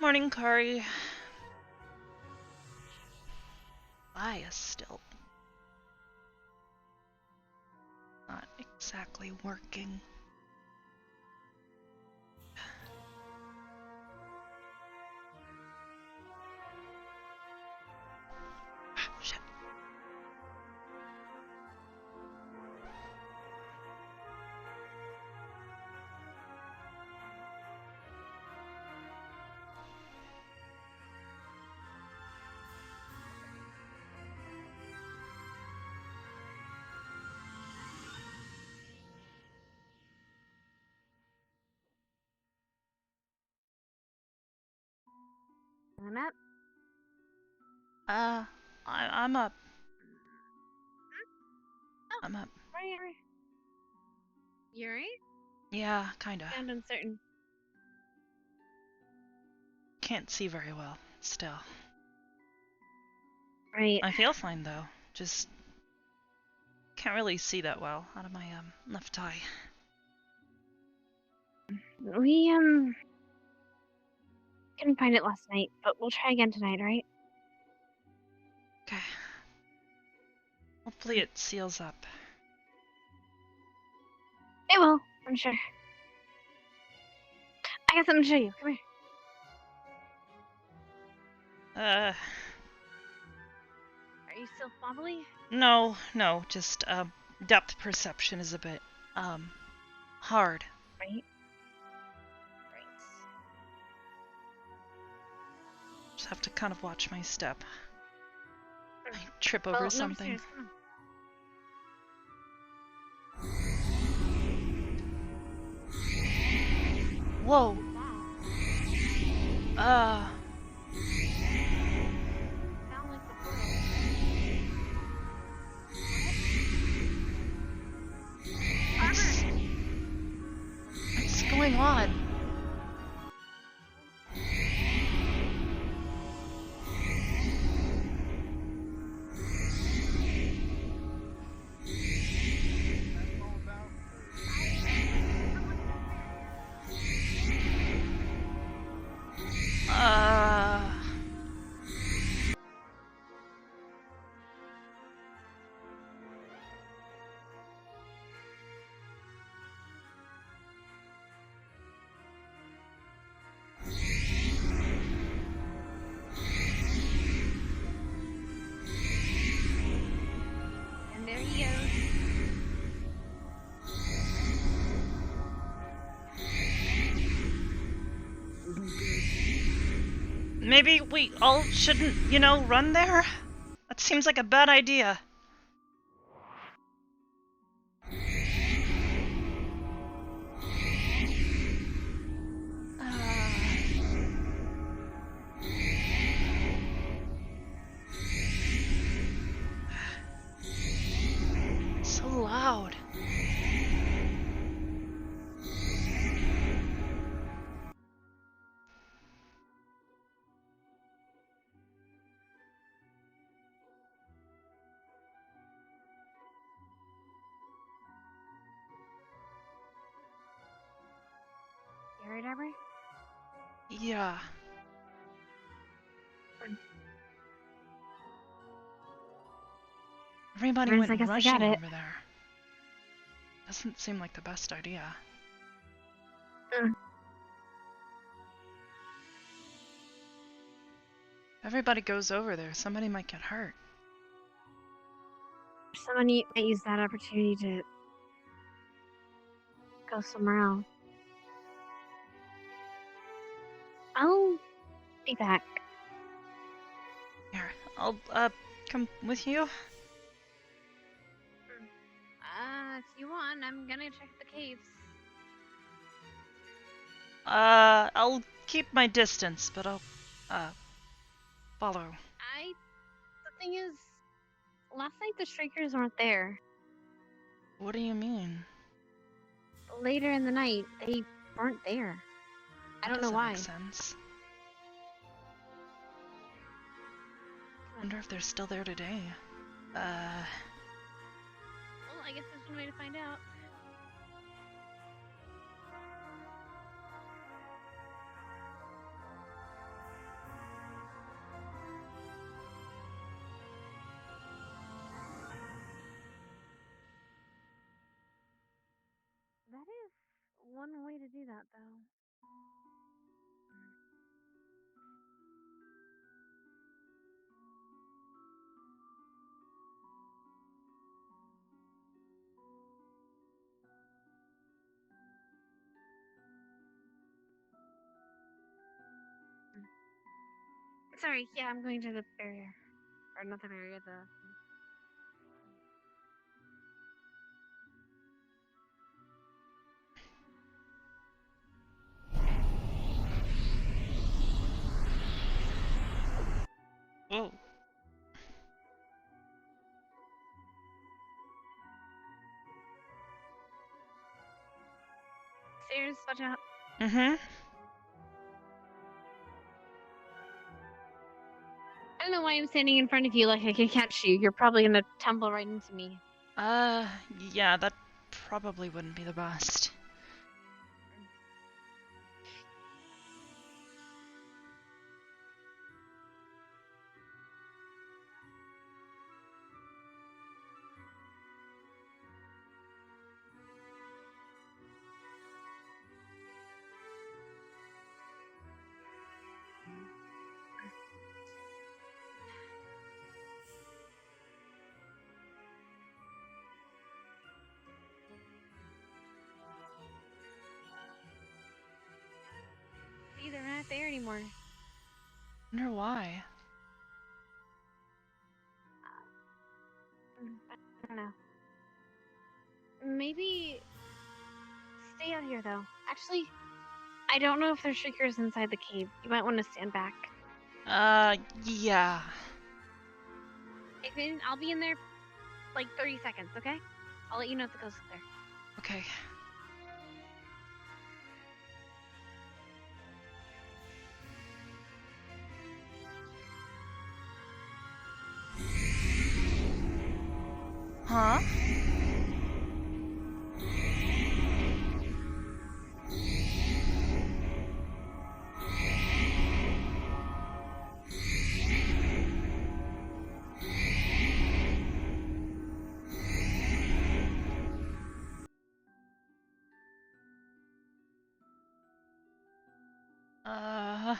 Morning, Kari. Why is still not exactly working? Shit. I'm up. I'm up. Oh, I'm up. right. You alright? Yeah, kinda. Sound uncertain. Can't see very well, still. Right. I feel fine, though. Just can't really see that well out of my, left eye. We, couldn't find it last night, but we'll try again tonight, right? Okay. Hopefully it seals up. It will, I'm sure. I got something to show you. Come here. Uh, Are you still wobbly? no, just, depth perception is a bit, hard. Right. Just have to kind of watch my step. I trip over something. No, come on. Whoa! Sound like the portal. What's going on? And there he goes. Maybe we all shouldn't, run there? That seems like a bad idea. So loud. You alright, Arbor? Yeah. Everybody Riz, I went guess I rushing got it. over there. Doesn't seem like the best idea. Everybody goes over there. Somebody might get hurt. Someone might use that opportunity to go somewhere else. I'll be back. Here, I'll, come with you? If you want, I'm gonna check the caves. I'll keep my distance, but I'll, follow. The thing is, last night the Strikers weren't there. What do you mean? Later in the night, they weren't there. I don't know why. That makes sense. Wonder if they're still there today. Well, I guess there's one way to find out. That is one way to do that, though. Sorry, yeah, I'm going to the barrier. Or not the barrier, the... Oh. Stairs, watch out. Mm-hmm. I don't know why I'm standing in front of you like I can catch you. You're probably gonna tumble right into me. Yeah, that probably wouldn't be the best. See, they're not there anymore. Wonder why. I don't know. Maybe stay out here, though. Actually, I don't know if there's shriekers inside the cave. You might want to stand back. Yeah. I'll be in there like 30 seconds, okay? I'll let you know if the ghost is there. Okay. Huh? Uh...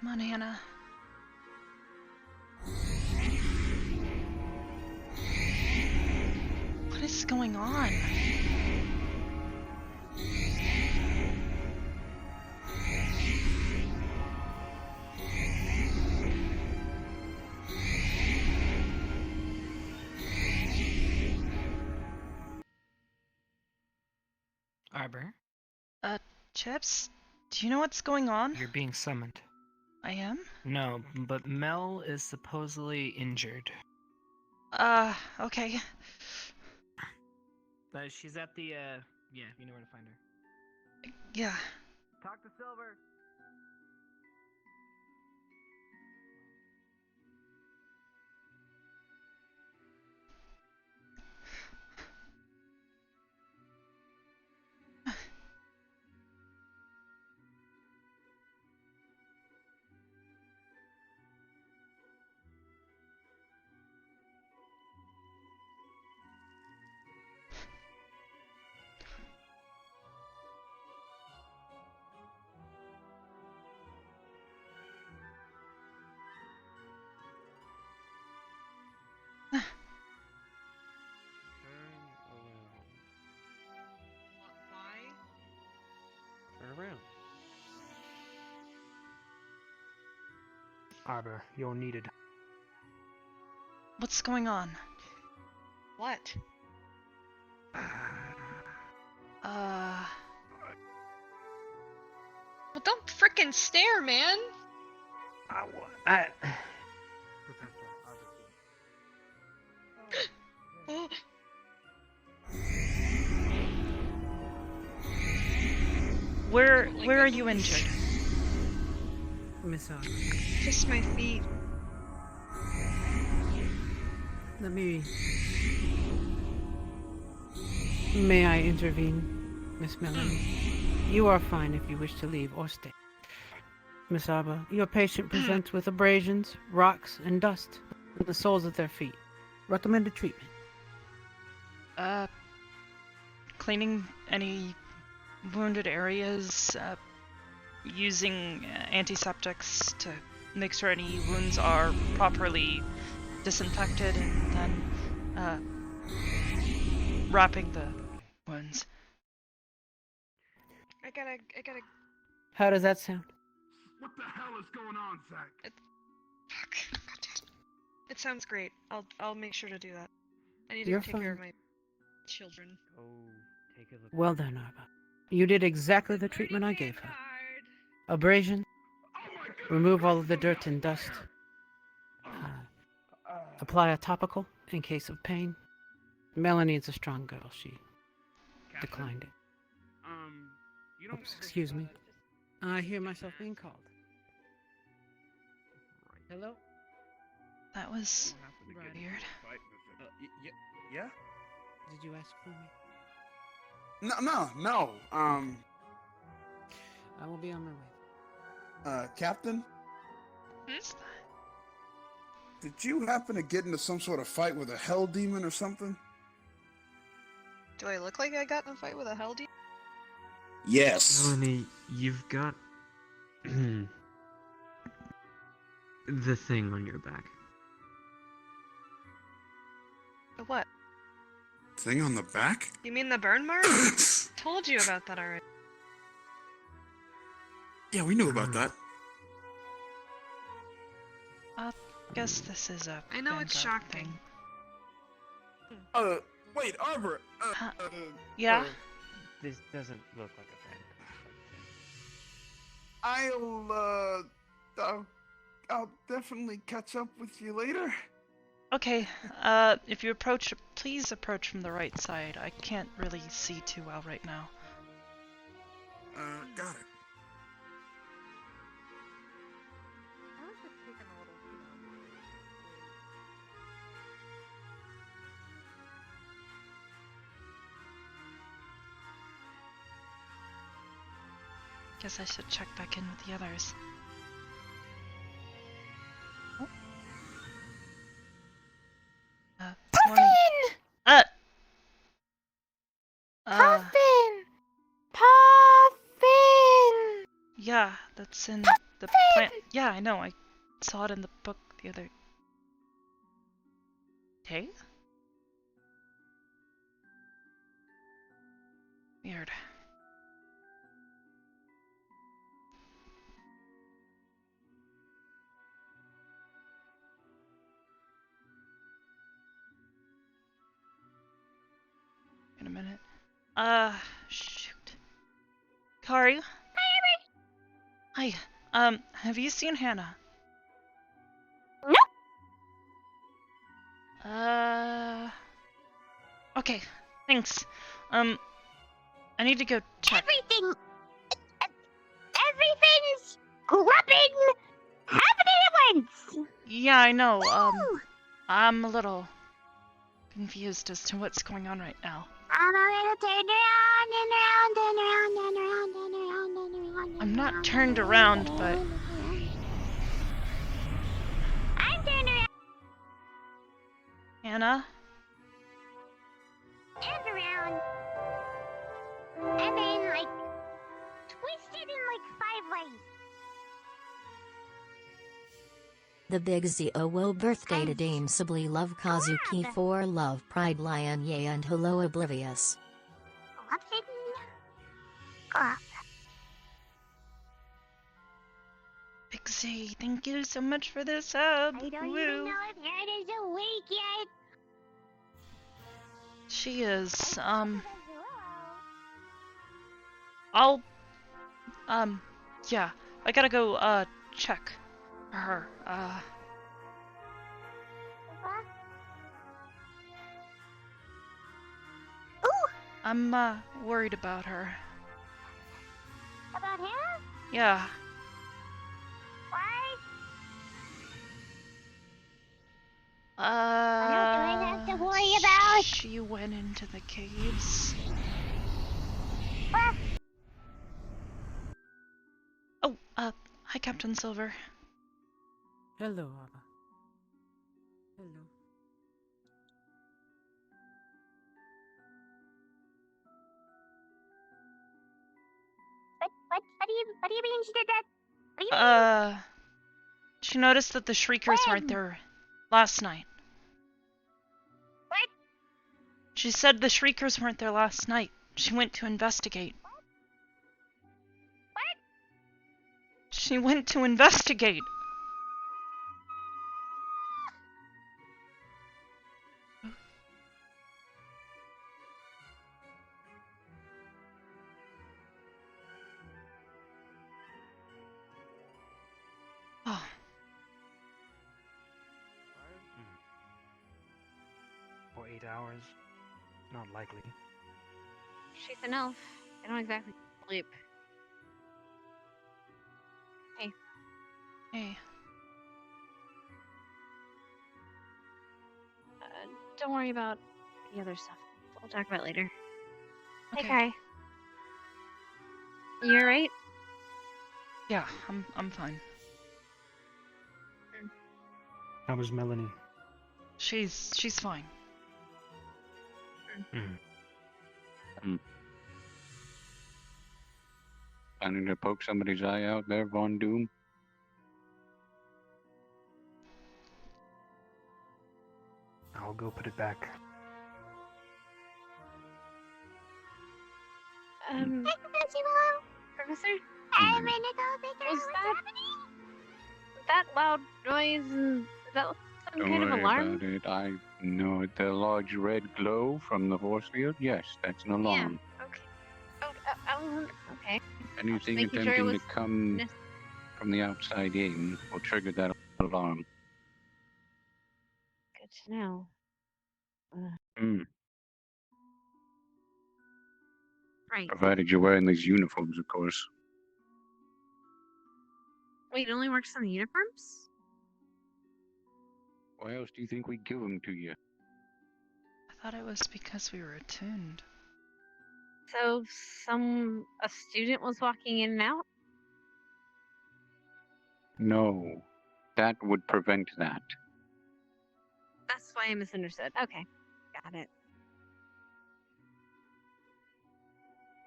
Come on, Hannah. What is going on? Arbor, Chips? Do you know what's going on? you're being summoned. I am? No, but Mel is supposedly injured. Okay. She's at the, yeah, you know where to find her. Yeah. Talk to Silver! Arbor, you're needed. What's going on? What? Uh, Well, don't frickin' stare, man! Professor Arbor. Oh, where are you injured? Miss Arbor, just my feet. let me... May I intervene, Miss Melanie? You are fine if you wish to leave or stay. Miss Arbor, your patient presents with abrasions, rocks, and dust on the soles of their feet. Recommended treatment. Cleaning any wounded areas, using antiseptics to make sure any wounds are properly disinfected, and then wrapping the wounds. I gotta. How does that sound? What the hell is going on, Zach? Fuck. Goddamn. It sounds great. I'll make sure to do that. I need You're to take care of fine. my children. Go take a look. Well done, Arbor. You did exactly the treatment I gave her. Abrasion, remove all of the dirt and dust. Apply a topical in case of pain. Melanie is a strong girl. She declined it. You don't Oops, excuse me. I hear myself being called. Hello? That was Right. weird. Yeah? Did you ask for me? No. I will be on my way. Captain, What's that? did you happen to get into some sort of fight with a hell demon or something? Do I look like I got in a fight with a hell demon? Yes. Melanie, you've got the thing on your back. The what? Thing on the back? You mean the burn mark? Told you about that already. Yeah, we knew about that. Guess this is a I know it's Vanguard shocking. thing. Wait, Arbor. Yeah? This doesn't look like a I'll definitely catch up with you later. Okay, if you approach, please approach from the right side. I can't really see too well right now. Got it. Guess I should check back in with the others. Oh. Morning. Puffin! Puffin! Yeah, that's in the plan. Yeah, I know. I saw it in the book the other day. Weird. In a minute. Shoot. Kari? Hi. Have you seen Hannah? No. Okay. Thanks. I need to go check. Everything's grubbing happening at once. Yeah, I know. I'm a little confused as to what's going on right now. I'm a little turned around. I'm not turned around, but I'm turned around Hannah? and around. And then, like, twisted in, like, 5 ways. The Big ZOO birthday to Dame Sibley Love Kazuki for Love Pride Lion Ye and Hello Oblivious. Big Z, thank you so much for the sub. I don't even Woo. know if Aaron is awake yet. She is. I'll. Yeah. I gotta go, check for her. Ooh, I'm, worried about her. about him? Yeah. Why? What do I have to worry about? She went into the caves. Ah, Oh, hi, Captain Silver. Hello, Abba. Hello. what do you mean she did that? What do you mean? She noticed that the Shriekers weren't When? there last night. What? She said the Shriekers weren't there last night. She went to investigate. What? She went to investigate. Oh, For 8 hours? Not likely. She's an elf. I don't exactly sleep. hey. Don't worry about the other stuff. We'll talk about it later. Okay. Hey, Kai. You alright? Yeah, I'm fine. How was Melanie? She's fine. Planning to poke somebody's eye out there, Von Doom? I'll go put it back. Professor? I'm gonna go figure out that loud noise and is that some Don't kind of worry alarm? about it. I know it. The large red glow from the force field? Yes, that's an alarm. Okay. Oh, okay. Anything making sure it attempting was to come nec- from the outside in will trigger that alarm. Good to know. Right. Provided you're wearing these uniforms, of course. Wait, it only works on the uniforms? Why else do you think we'd give them to you? I thought it was because we were attuned. So a student was walking in and out? No, that would prevent that. That's why I misunderstood. Okay. Got it.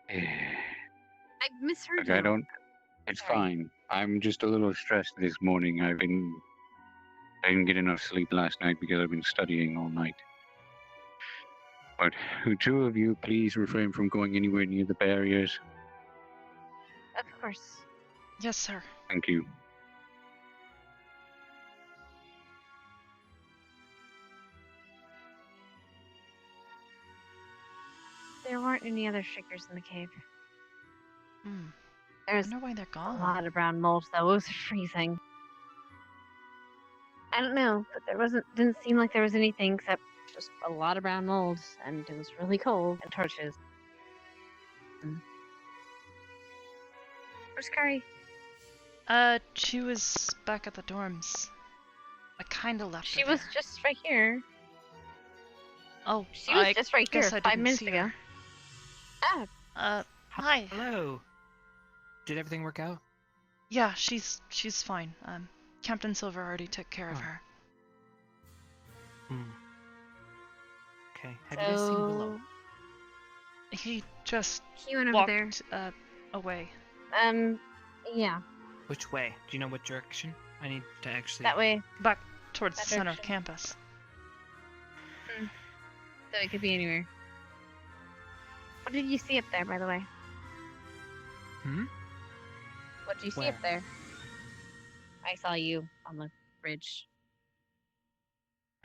I misheard Look, you. I don't. It's Sorry. fine. I'm just a little stressed this morning. I didn't get enough sleep last night because I've been studying all night. But the two of you, please refrain from going anywhere near the barriers. Of course. Yes, sir. Thank you. There weren't any other shakers in the cave. Hmm. I There's wonder why they're a gone. lot of brown mold, though. It was freezing. I don't know, but didn't seem like there was anything except just a lot of brown mold, and it was really cold, and torches. Where's Kari? She was back at the dorms. I kinda left She her was there. just right here. Oh, She was I just right here guess I 5 didn't minutes see ago. her. Ah, Hi. Hello. Did everything work out? Yeah, she's fine. Captain Silver already took care of Oh. her. Okay. Have you guys seen Willow? He just he went over walked there. away. Yeah, Which way? Do you know what direction? I need to actually. that way. Back towards That the center of direction. campus. So it could be anywhere. What did you see up there, by the way? Hmm? What did you see Where? up there? I saw you on the bridge.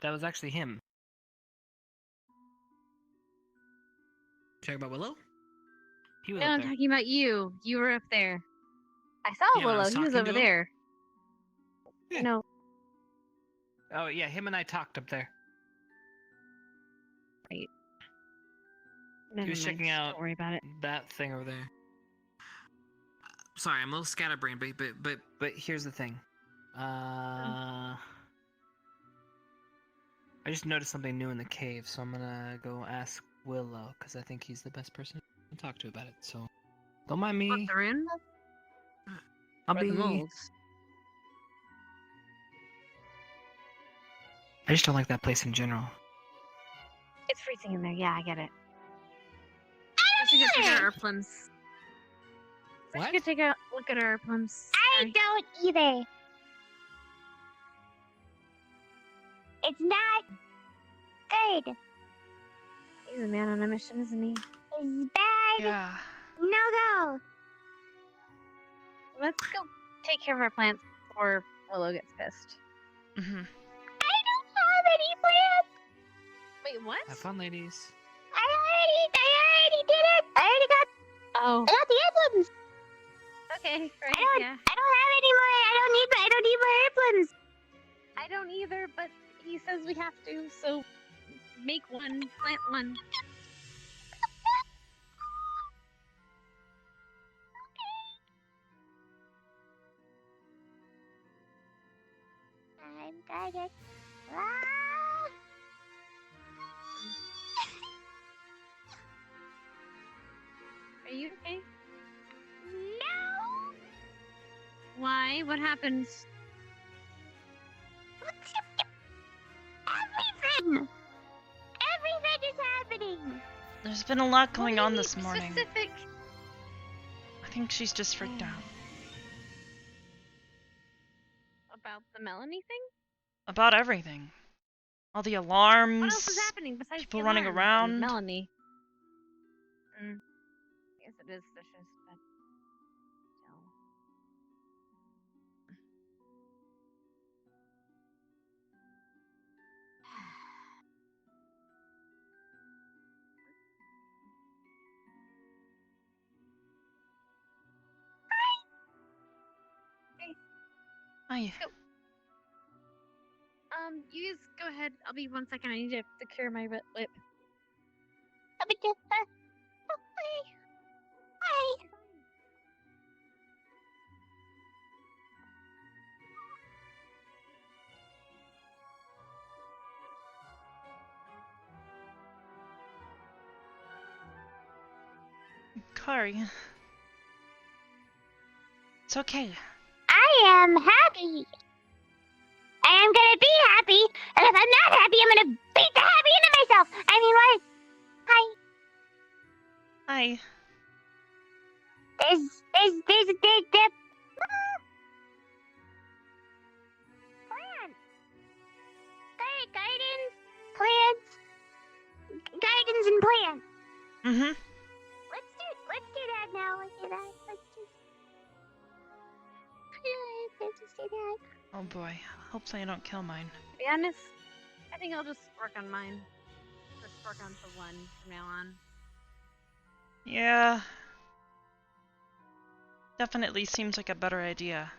That was actually him. Talking about Willow? He was No, up I'm there. talking about you. You were up there. I saw Yeah, when I Willow. was He was talking over to him? there. Yeah. No. Oh yeah, him and I talked up there. Never He was mind. checking out Don't worry about it. that thing over there. Sorry, I'm a little scatterbrained, but here's the thing. I just noticed something new in the cave, so I'm gonna go ask Willow because I think he's the best person to talk to about it. So don't mind me. What, the rune? I'll Or be. the molds? I just don't like that place in general. It's freezing in there. Yeah, I get it. I should go check out our plums. I What? should go take a look at our plums. I don't either. It's not good. He's a man on a mission, isn't he? It's bad. Yeah. No go. Let's go take care of our plants before Willow gets pissed. Mm-hmm. I don't have any plans. Wait, what? Have fun, ladies. I already did it. I already got Oh, I got the emblems. okay. Right, I don't yeah. I don't have any more. I don't need more emblems. I don't either, but he says we have to, so make one, plant one. I'm tired. Ah. Are you okay? No. Why? What happened? Everything. Everything is happening. There's been a lot What going do you on mean this morning. Specific? I think she's just freaked out. About the Melanie thing? About everything. All the What alarms. else is happening besides people the running alarms around. and Melanie? I guess it is suspicious, but still. Hi. You guys go ahead. I'll be 1 second. I need to secure my lip. Hi. Kari. It's okay. I am happy. I am gonna be happy, and if I'm not happy, I'm gonna beat the happy into myself. I mean, what? Hi. Hi. There's plants. Gardens, plants, gardens and plants. Mm-hmm. Let's do that now. Let's do that. Let's just do that. Oh boy. Hopefully I don't kill mine. To be honest, I think I'll just work on mine. Just work on the one from now on. Yeah. Definitely seems like a better idea.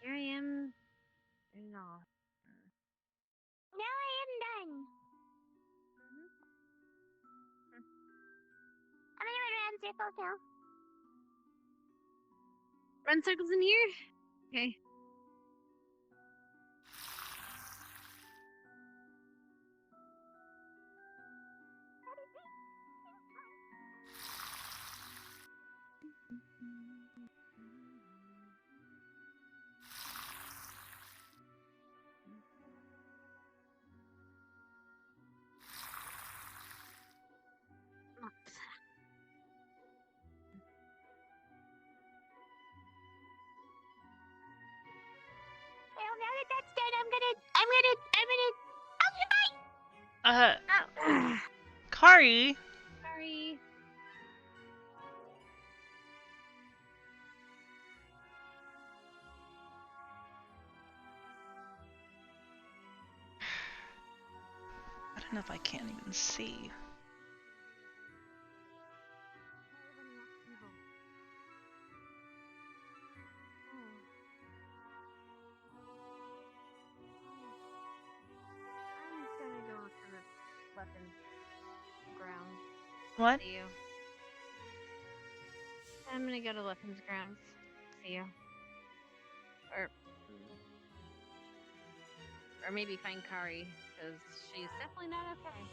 Here I am. No. Now I am done. I'm gonna run around circles now. Run circles in here? Okay. Oh, Kari, Sorry. I don't know if I can't even see. I'm just gonna go to the weapons grounds. What? See you. I'm gonna go to weapons grounds. See you. Or maybe find Kari, because she's definitely not okay.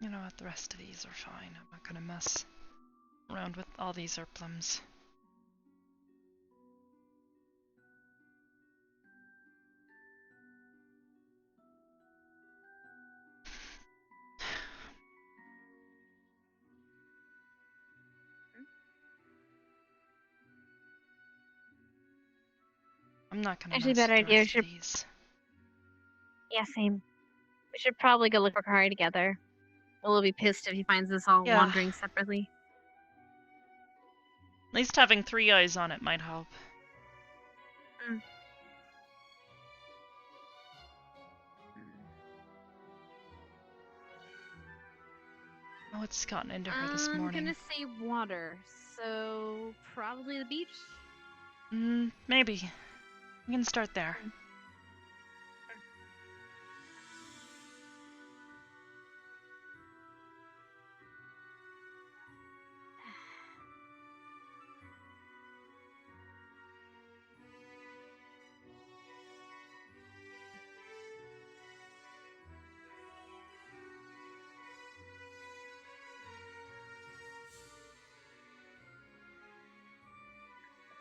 You know what? The rest of these are fine. I'm not gonna mess around with all these plums. I'm not gonna Actually, mess better with the idea. rest of these. Yeah, same. We should probably go look for Kari together. We'll be pissed if he finds us all Yeah. wandering separately. At least having 3 eyes on it might help. Oh, it's gotten into her this morning. I'm gonna say water, so probably the beach. Maybe. We can start there.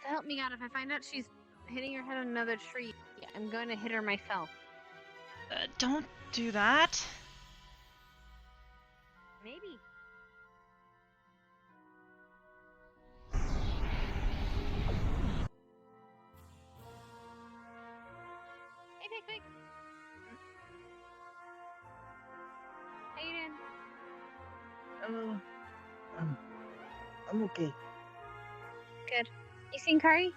To help me out, if I find out she's hitting her head on another tree, I'm going to hit her myself. Don't do that. Maybe. Hey, Pig Pig. How you doing? I'm okay. Good. You seen Kari?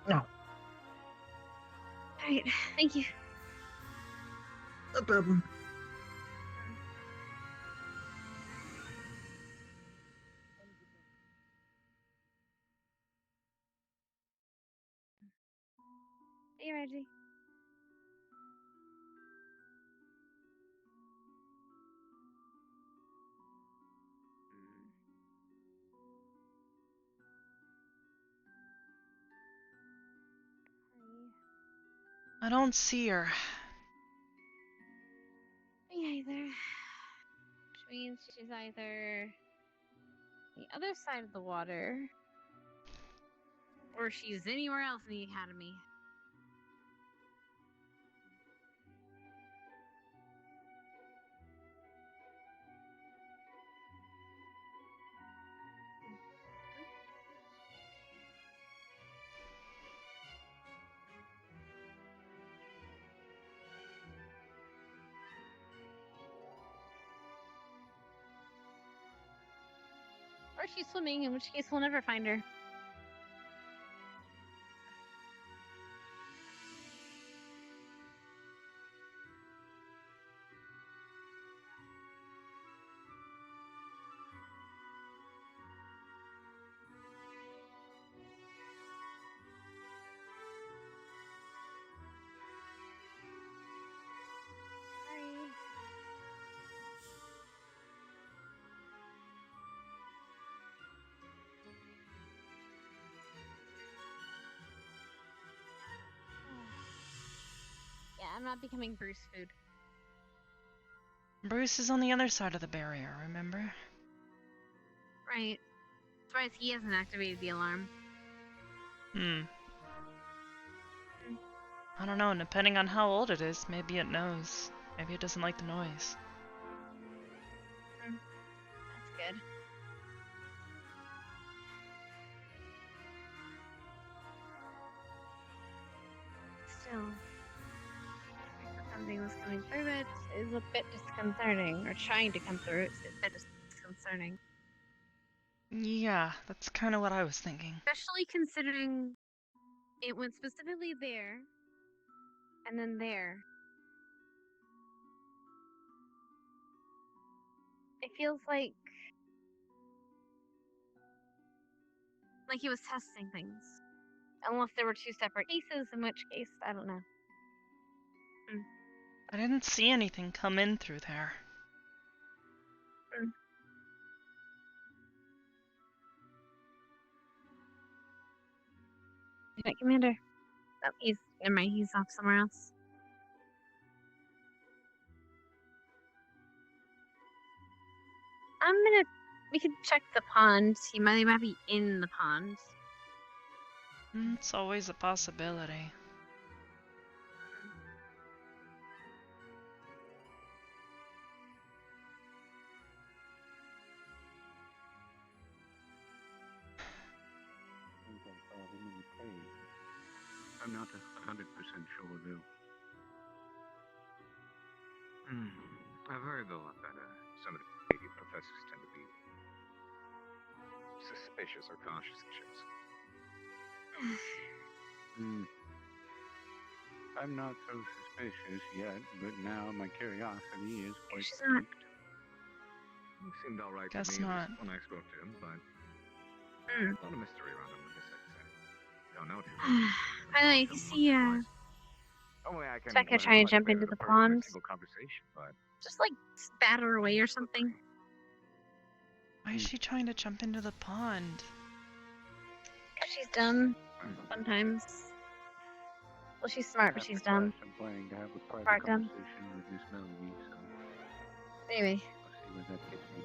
No, Alright, thank you. no problem. Hey, Reggie. I don't see her. Me either. Which means she's either the other side of the water, or she's anywhere else in the academy. Or she's swimming, in which case we'll never find her. I'm not becoming Bruce food. Bruce is on the other side of the barrier, remember? Right. Surprised he hasn't activated the alarm. I don't know, depending on how old it is, maybe it knows. Maybe it doesn't like the noise. That's good. Still, something was coming through it is a bit disconcerting, or trying to come through it is a bit disconcerting. Yeah, that's kind of what I was thinking. Especially considering it went specifically there, and then there. It feels like he was testing things. Unless there were two separate cases, in which case, I don't know. I didn't see anything come in through there. Good night, Commander. Oh, never mind, he's off somewhere else. We could check the pond. He might be in the pond. It's always a possibility. I'm not 100% sure, though. I've heard, though, that some of the Navy professors tend to be suspicious or cautious, I should say. I'm not so suspicious yet, but now my curiosity is quite She's not. piqued. He seemed all right to Guess me not. when I spoke to him, but a lot of mystery around him, I guess I'd say. Don't know too much. By the way, if you see Only I can Becca learn trying to much jump better into in the a person in a pond, single conversation, but just batter her away or something. Why is she trying to jump into the pond? She's dumb sometimes. Well, she's smart, but she's dumb. I'm planning to have a private Smart dumb. conversation with Miss Melanie, so Anyway. I'll see where that gets me.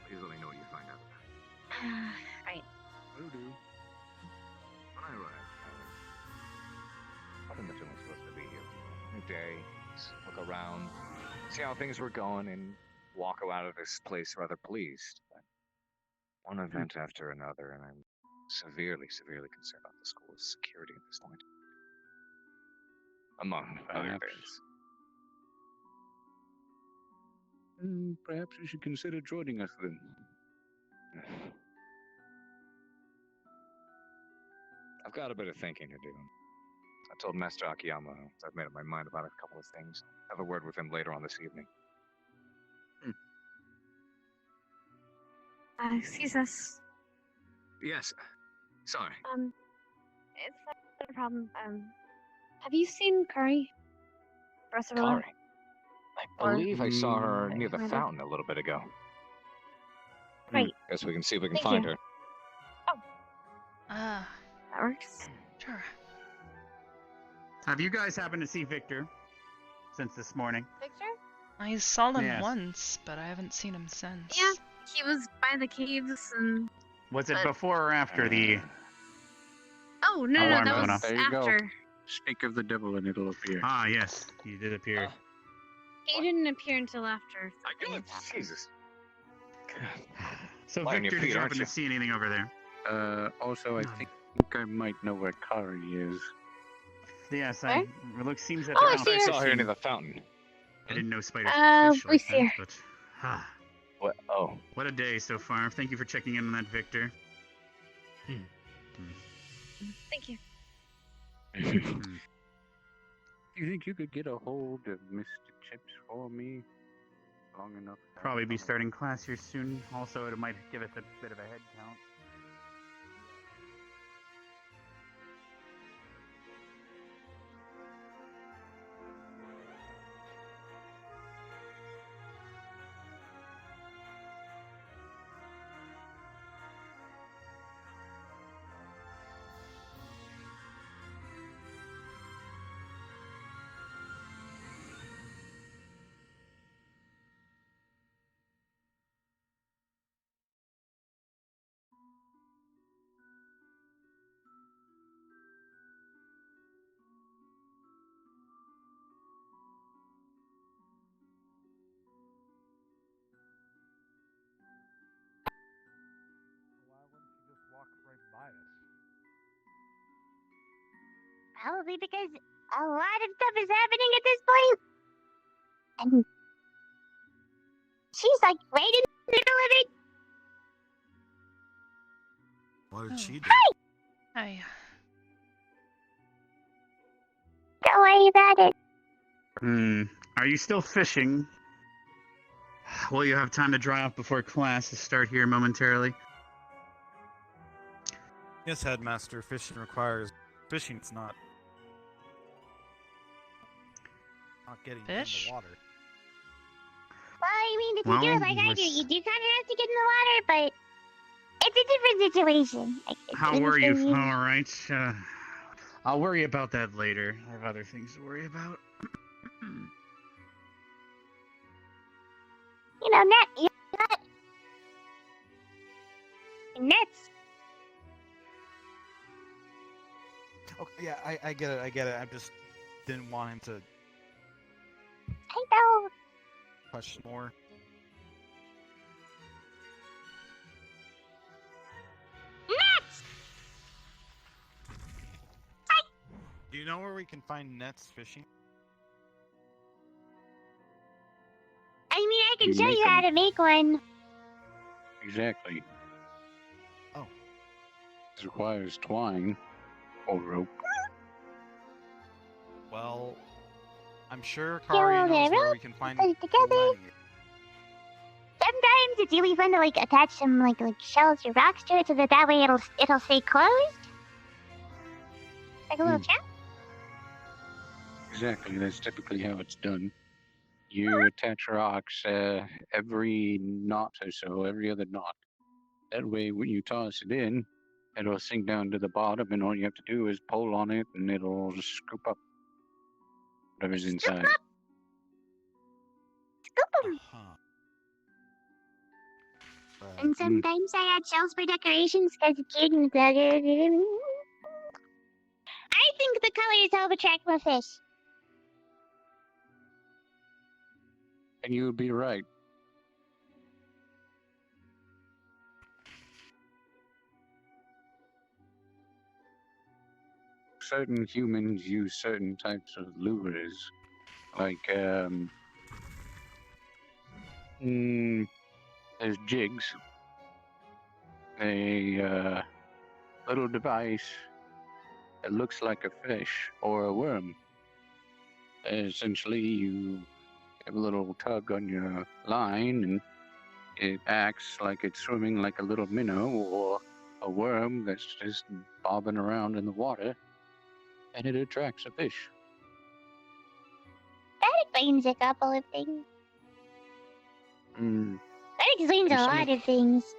please let me know what you find out. Right. Will do. When I arrived, I wasn't originally supposed to be here. A day, just look around, see how things were going, and walk out of this place rather pleased. But one event after another, and I'm severely concerned about the school's security at this point. Among other things. Perhaps you should consider joining us then. I've got a bit of thinking to do. I told Master Akiyama I've made up my mind about a couple of things. Have a word with him later on this evening. Excuse us. Yes. Sorry. It's not a problem. Have you seen Curry? Professor Willow? Kari. I believe I saw her near the Commander? fountain a little bit ago. Right. Guess we can see if we can Thank find you. her. Ah, That works. sure. Have you guys happened to see Victor since this morning? Victor? I saw him Yes. once, but I haven't seen him since. Yeah, he was by the caves and... Was it But- before or after the... Oh, no, Alarm that going was off. There you go. after. Speak of the devil and it'll appear. Ah, yes. He did appear. He didn't appear until after. I something got had happened. Jesus. So Lying on your Victor, did feet, you aren't happen you? to see anything over there? Also, I think I might know where Kari is. Yes, Where? seems that Oh, the I see I her. saw her near the fountain. I didn't know spiders Uh, could fish we like see that, her. but... What? Oh. What a day so far. Thank you for checking in on that, Victor. Thank you. You think you could get a hold of Mr. Chips for me long enough? Probably be starting class here soon. Also, it might give us a bit of a head count. Probably because a lot of stuff is happening at this point. And she's like right in the middle of it. What did she do? Hi. Don't worry about it. Are you still fishing? Will you have time to dry off before classes start here momentarily? Yes, headmaster. Fishing requires fishing. It's not getting in Fish? the water. Well, I mean, if you do Well, it like I do, let's- you do kind of have to get in the water, but it's a different situation. Like, How it's were you? just- All right. I'll worry about that later. I have other things to worry about. You know, nets. Okay, yeah, I get it. I get it. I just didn't want him to I know. question more. Nets. Do you know where we can find nets fishing? I mean, I can You show make you how 'em. to make one. Exactly. Oh. This requires twine or rope. Well, I'm sure Get a Kari little bit knows of where rope, we can find put it together. plenty. Sometimes it's really fun to like attach some like shells or rocks to it, so that way it'll stay closed, like a little trap. Exactly. That's typically how it's done. You attach rocks every knot or so, every other knot. That way, when you toss it in, it'll sink down to the bottom, and all you have to do is pull on it, and it'll just scoop up whatever's inside. Scoop 'em. Huh. And sometimes I add shells for decorations because it's cute and I think the colors help attract more fish. And you would be right. Certain humans use certain types of lures, like there's jigs. A little device that looks like a fish or a worm. Essentially, you have a little tug on your line, and it acts like it's swimming like a little minnow or a worm that's just bobbing around in the water, and it attracts a fish. That explains a couple of things. That explains a And some lot of- of things.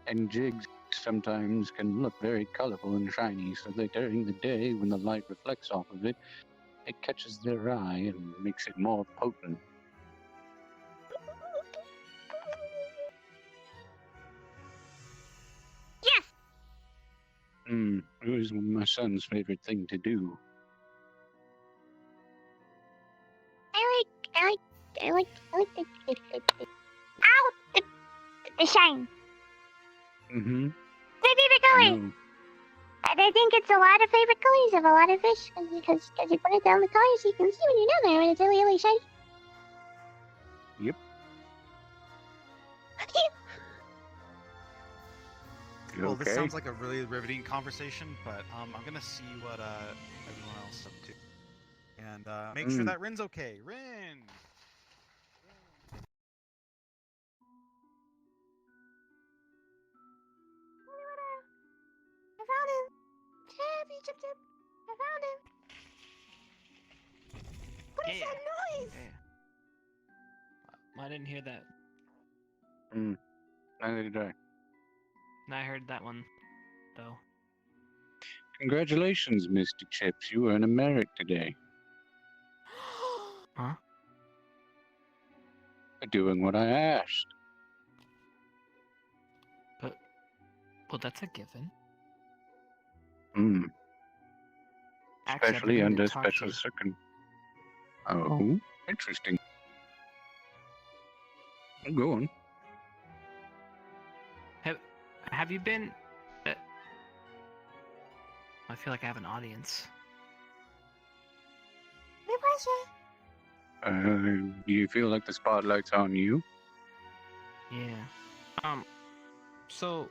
And jigs sometimes can look very colorful and shiny, so that during the day, when the light reflects off of it, it catches their eye and makes it more potent. Yes. It was my son's favorite thing to do. I like ow, the shine. Mm-hmm. My favorite color. And I think it's a lot of favorite colors of a lot of fish because you put it down the colors so you can see when you're down there and it's really, really shiny. Yep. Well, this Okay. sounds like a really riveting conversation, but I'm gonna see what everyone else is up to, and make sure that Rin's okay. Rin. I found him. Chip, chip, chip. I found him. What is that noise? I didn't hear that. Neither did I. I heard that one, though. Congratulations, Mr. Chips. You earned a merit today. Huh? For doing what I asked. Well, that's a given. Actually, I've Especially been under to talk to special you. Oh, interesting. Go on. Have you been? I feel like I have an audience. My pleasure. Do you feel like the spotlight's on you? Yeah. So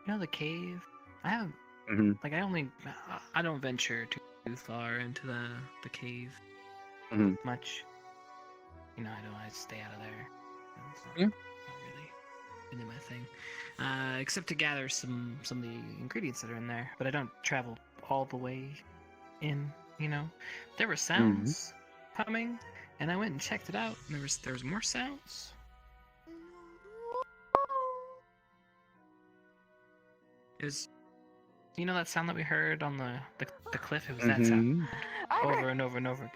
you know the cave? I have like I don't venture too far into the cave much. You know, I stay out of there. It's not really into my thing. Except to gather some of the ingredients that are in there. But I don't travel all the way in, you know. There were sounds coming, and I went and checked it out, and there was more sounds. It was, you know that sound that we heard on the cliff? It was that sound. Over and over and over.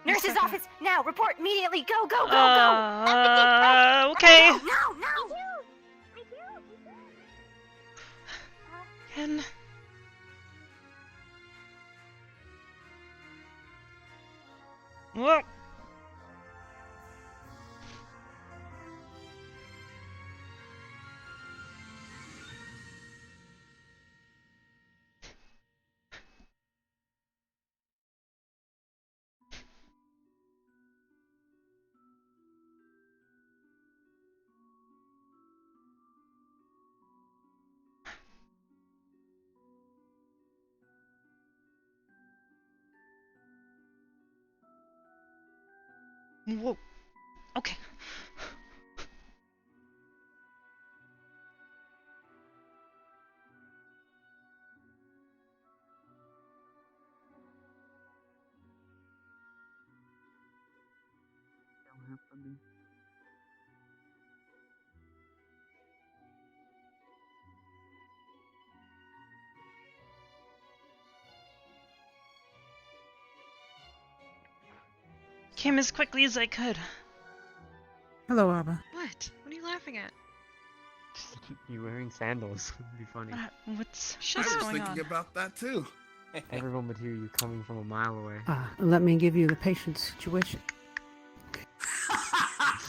Nurse's office, now! Report immediately! Go, go, go, go! Okay. No! Ken. Whoa. Whoa. Okay. Came as quickly as I could. Hello, Arbor. What? What are you laughing at? You wearing sandals would be funny. What's I was going thinking on? about that too. Everyone would hear you coming from a mile away. Let me give you the patient's situation.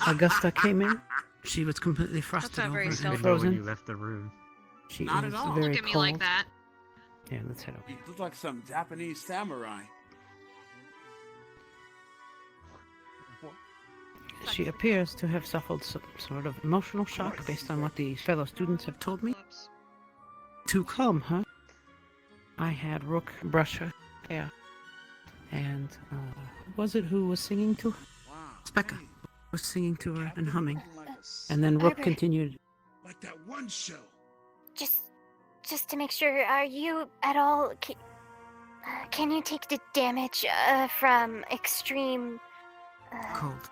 Augusta came in. She was completely frosted not over very and selfish. When frozen. you left the room. She Not is at all. very Look at me cold. like that. Yeah, let's head over. You look like some Japanese samurai. She appears to have suffered some sort of emotional shock based on what the fellow students have told me. To calm her, I had Rook brush her hair. And, was it who was singing to her? Specca was singing to her and humming. And then Rook Arbor. continued. Like that one show. Just to make sure, are you at all... Can you take the damage from extreme... Cold.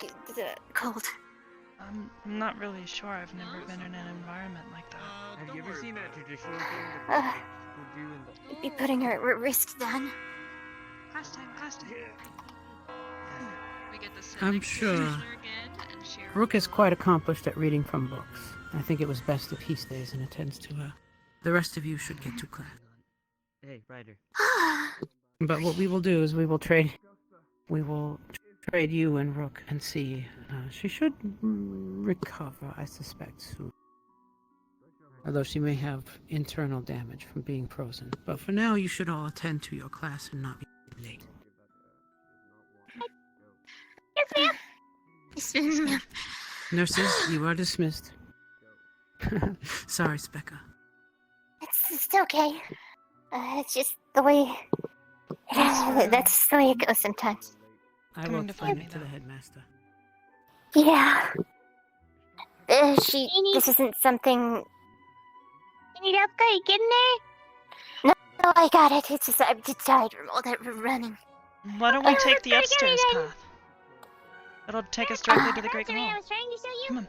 Cold. I'm not really sure. I've never been in an environment like that. Have you ever seen that traditional thing Uh, that people do in the... You'd be putting her at risk then. Class time. We get the I'm sure Rook is quite accomplished at reading from books. I think it was best if he stays and attends to her. The rest of you should get to class. Hey, Ryder. But what we will do is we will trade you and Rook and see. She should recover, I suspect, soon. Although she may have internal damage from being frozen. But for now, you should all attend to your class and not be late. Yes, ma'am. Nurses, you are dismissed. Sorry, Specca. It's okay. It's just the way... that's the way it goes sometimes. I will explain it to the headmaster. Yeah. This isn't something... You need help? Are you getting there? No, I got it. It's just I'm just tired from all that running. Why don't we take the upstairs path? It'll take us directly to the Great Hall. I was trying to show you. Come on.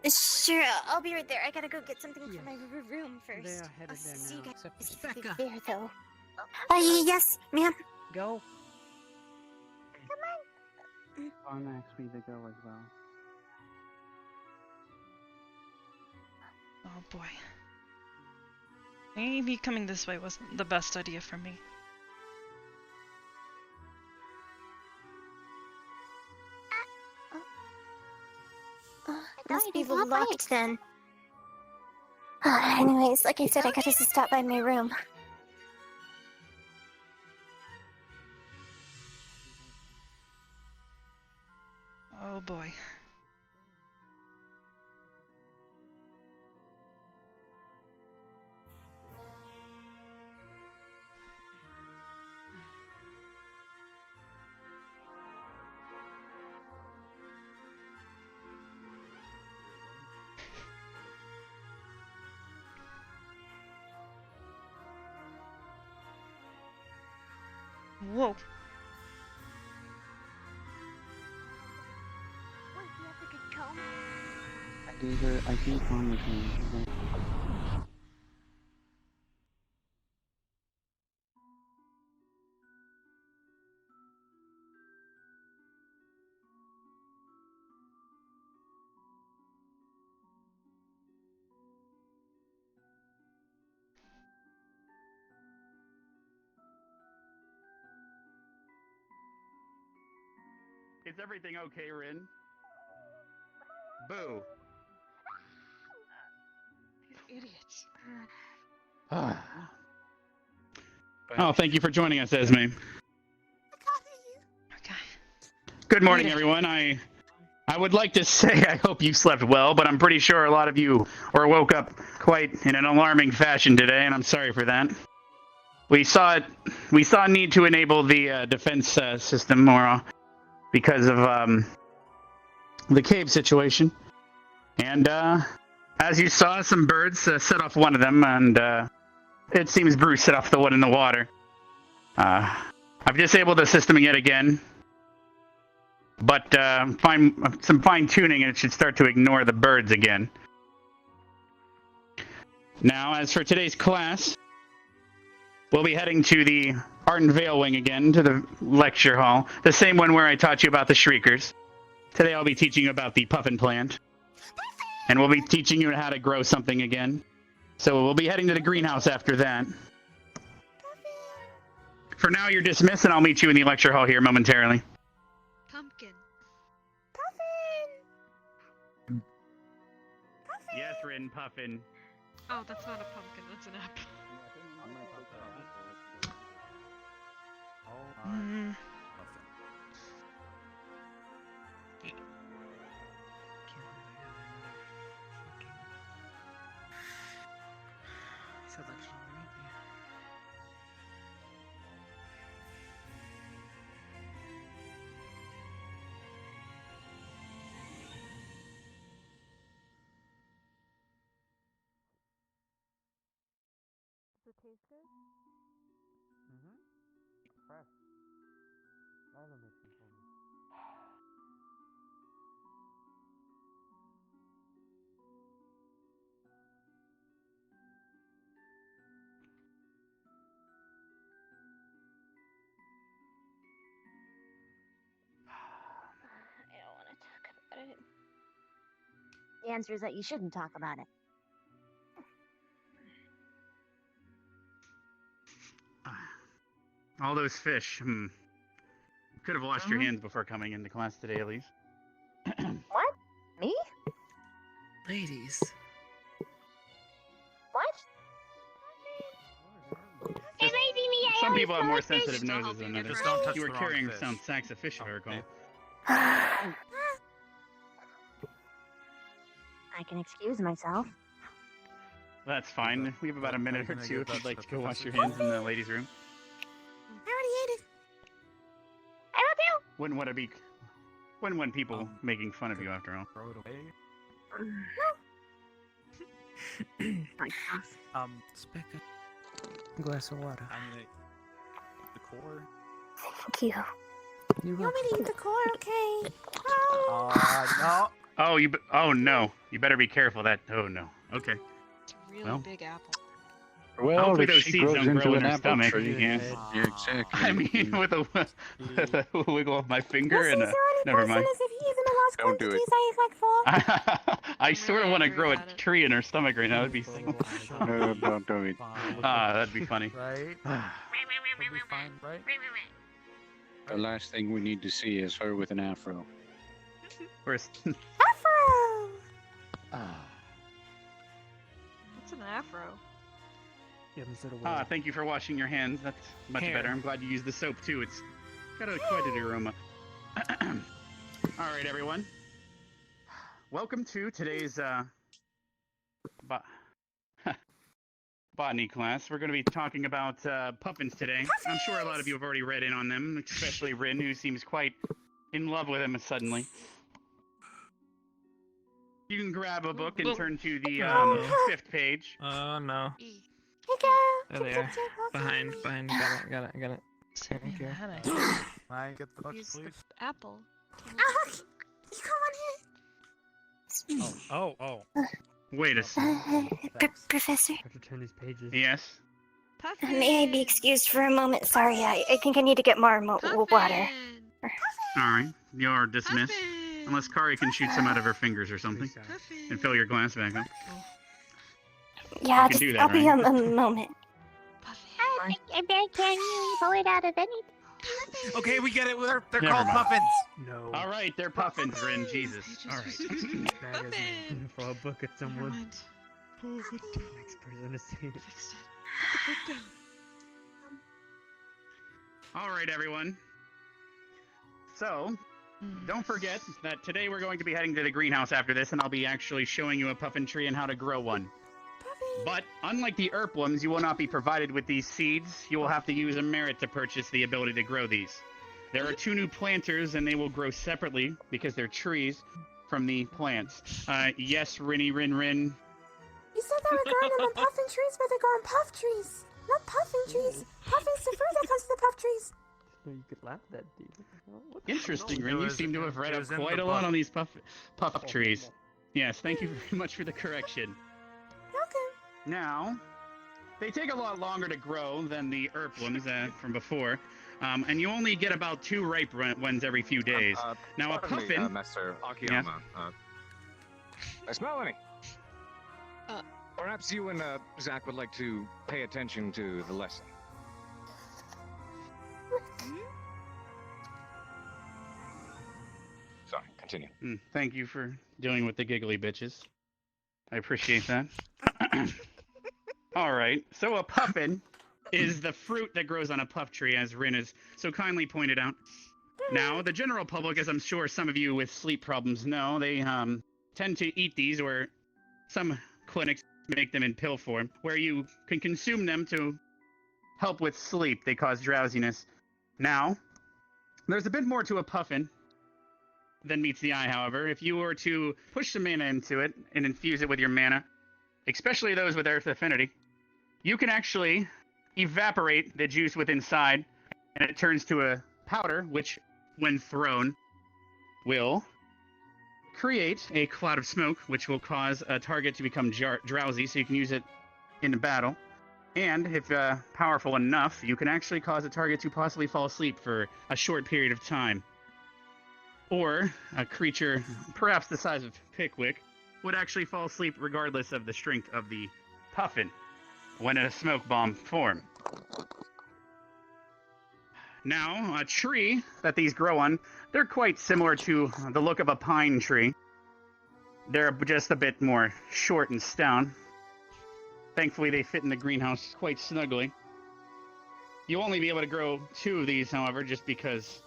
Sure, I'll be right there. I gotta go get something from my room first. They are headed I'll there see you now, guys except for Specca. there, though. Yes, ma'am. Go. Vaughn asked me to go as well. Oh boy. Maybe coming this way wasn't the best idea for me. Must be locked then. Anyways, like I said, I gotta stop by my room. Oh boy. Whoa. Wait, you have a good comb? I keep on with him. Is everything okay, Rin? Boo. These idiots. Oh, thank you for joining us, Esme. Okay. Good morning, everyone. I would like to say I hope you slept well, but I'm pretty sure a lot of you woke up quite in an alarming fashion today, and I'm sorry for that. We saw a need to enable the defense system more because of the cave situation, and as you saw, some birds set off one of them, and it seems Bruce set off the one in the water. I've disabled the system yet again, but some fine tuning and it should start to ignore the birds again. Now, as for today's class, we'll be heading to the Art and Veil Wing again, to the lecture hall, the same one where I taught you about the Shriekers. Today I'll be teaching you about the Puffin plant, and we'll be teaching you how to grow something again. So we'll be heading to the greenhouse after that. For now, you're dismissed, and I'll meet you in the lecture hall here momentarily. Pumpkin. Yes, Rin, Puffin. Oh, that's not a pumpkin, that's an apple. I'm gonna put that on. Oh Mm. Does it taste good? Mm-hmm. Fresh. Lila makes them for me. I don't want to talk about it. The answer is that you shouldn't talk about it. All those fish. Could have washed your hands before coming into class today, at least. What? Me? Ladies. What? It may be me. I Some always people have go more with fish. sensitive noses than others. Just don't touch You were the wrong carrying fish. some sacks of fish, if I recall. I can excuse myself. That's fine. We have about a minute or Can I two give if you'd that like to to go wash your Professor? hands in the ladies' room. I already ate it. I will Wouldn't want people making fun of you after all. Throw it away. Spec a glass of water. I mean, the core. Thank you. You're You want me to eat the core, okay? No. Oh no! You better be careful. Oh no. Okay. It's a really Well. big apple. Well, Hopefully if those she seeds grows don't into grow in an her apple stomach. tree, Yeah. yeah, exactly. I mean, with a wiggle of my finger and never mind. If he is in the lost Don't do it. quantities I effect for. I sort of want to angry grow a about it. tree in her stomach right now. That'd be so. No, don't do it. That'd be funny. Right? We'll be fine, right? The last thing we need to see is her with an afro. Where's Afro! What's an afro. Yeah, instead of Thank you for washing your hands. That's much Hair. better. I'm glad you used the soap too. It's got quite an aroma. All right, everyone. Welcome to today's botany class. We're going to be talking about puffins today. I'm sure a lot of you have already read in on them, especially Rin, who seems quite in love with them suddenly. You can grab a book and turn to the 5th page. Oh no. Hey, There they are. Behind. Got it. Thank you. I get the books, Use the please. apple. You come on here. Oh. Wait a second. Professor, have to turn these pages. Yes? may I be excused for a moment? Sorry, I think I need to get more water. Alright, you're dismissed. Unless Kari can shoot some out of her fingers or something. And fill your glass back up. Yeah, can do that, I'll be right? a moment. Can you pull it out of anything? Okay, we get it. They're Never called mind. puffins. No. Alright, they're puffins, Rin. Jesus. Alright. That isn't throw a book at someone. Next person to see it. Alright, everyone. So, don't forget that today we're going to be heading to the greenhouse after this, and I'll be actually showing you a puffin tree and how to grow one. But, unlike the earthworms, you will not be provided with these seeds. You will have to use a merit to purchase the ability to grow these. There are 2 new planters, and they will grow separately, because they're trees, from the plants. Yes, Rin. You said they were growing them on puffin trees, but they're growing puff trees. Not puffin trees. Puffin's the fruit that comes to the puff trees. No, you could laugh at that, dude. Interesting, No, Rin. it You was- seem to have read it up was in quite the a lot book. on these puff trees. Yes, thank you very much for the correction. Welcome. Now, they take a lot longer to grow than the earthworms from before, and you only get about 2 ripe ones every few days. Now, a Pardon me, puffin... Master Akiyama. Miss Melanie. Perhaps you and Zach would like to pay attention to the lesson. Sorry, continue. Thank you for dealing with the giggly bitches. I appreciate that. All right, so a puffin is the fruit that grows on a puff tree, as Rin has so kindly pointed out. Now, the general public, as I'm sure some of you with sleep problems know, they tend to eat these, or some clinics make them in pill form, where you can consume them to help with sleep. They cause drowsiness. Now, there's a bit more to a puffin than meets the eye, however. If you were to push some mana into it and infuse it with your mana, especially those with Earth Affinity, you can actually evaporate the juice within inside, and it turns to a powder, which, when thrown, will create a cloud of smoke, which will cause a target to become drowsy, so you can use it in a battle. And if powerful enough, you can actually cause a target to possibly fall asleep for a short period of time. Or a creature, perhaps the size of Pickwick, would actually fall asleep regardless of the strength of the puffin when in a smoke bomb form. Now, a tree that these grow on, they're quite similar to the look of a pine tree. They're just a bit more short and stout. Thankfully, they fit in the greenhouse quite snugly. You'll only be able to grow 2 of these, however, just because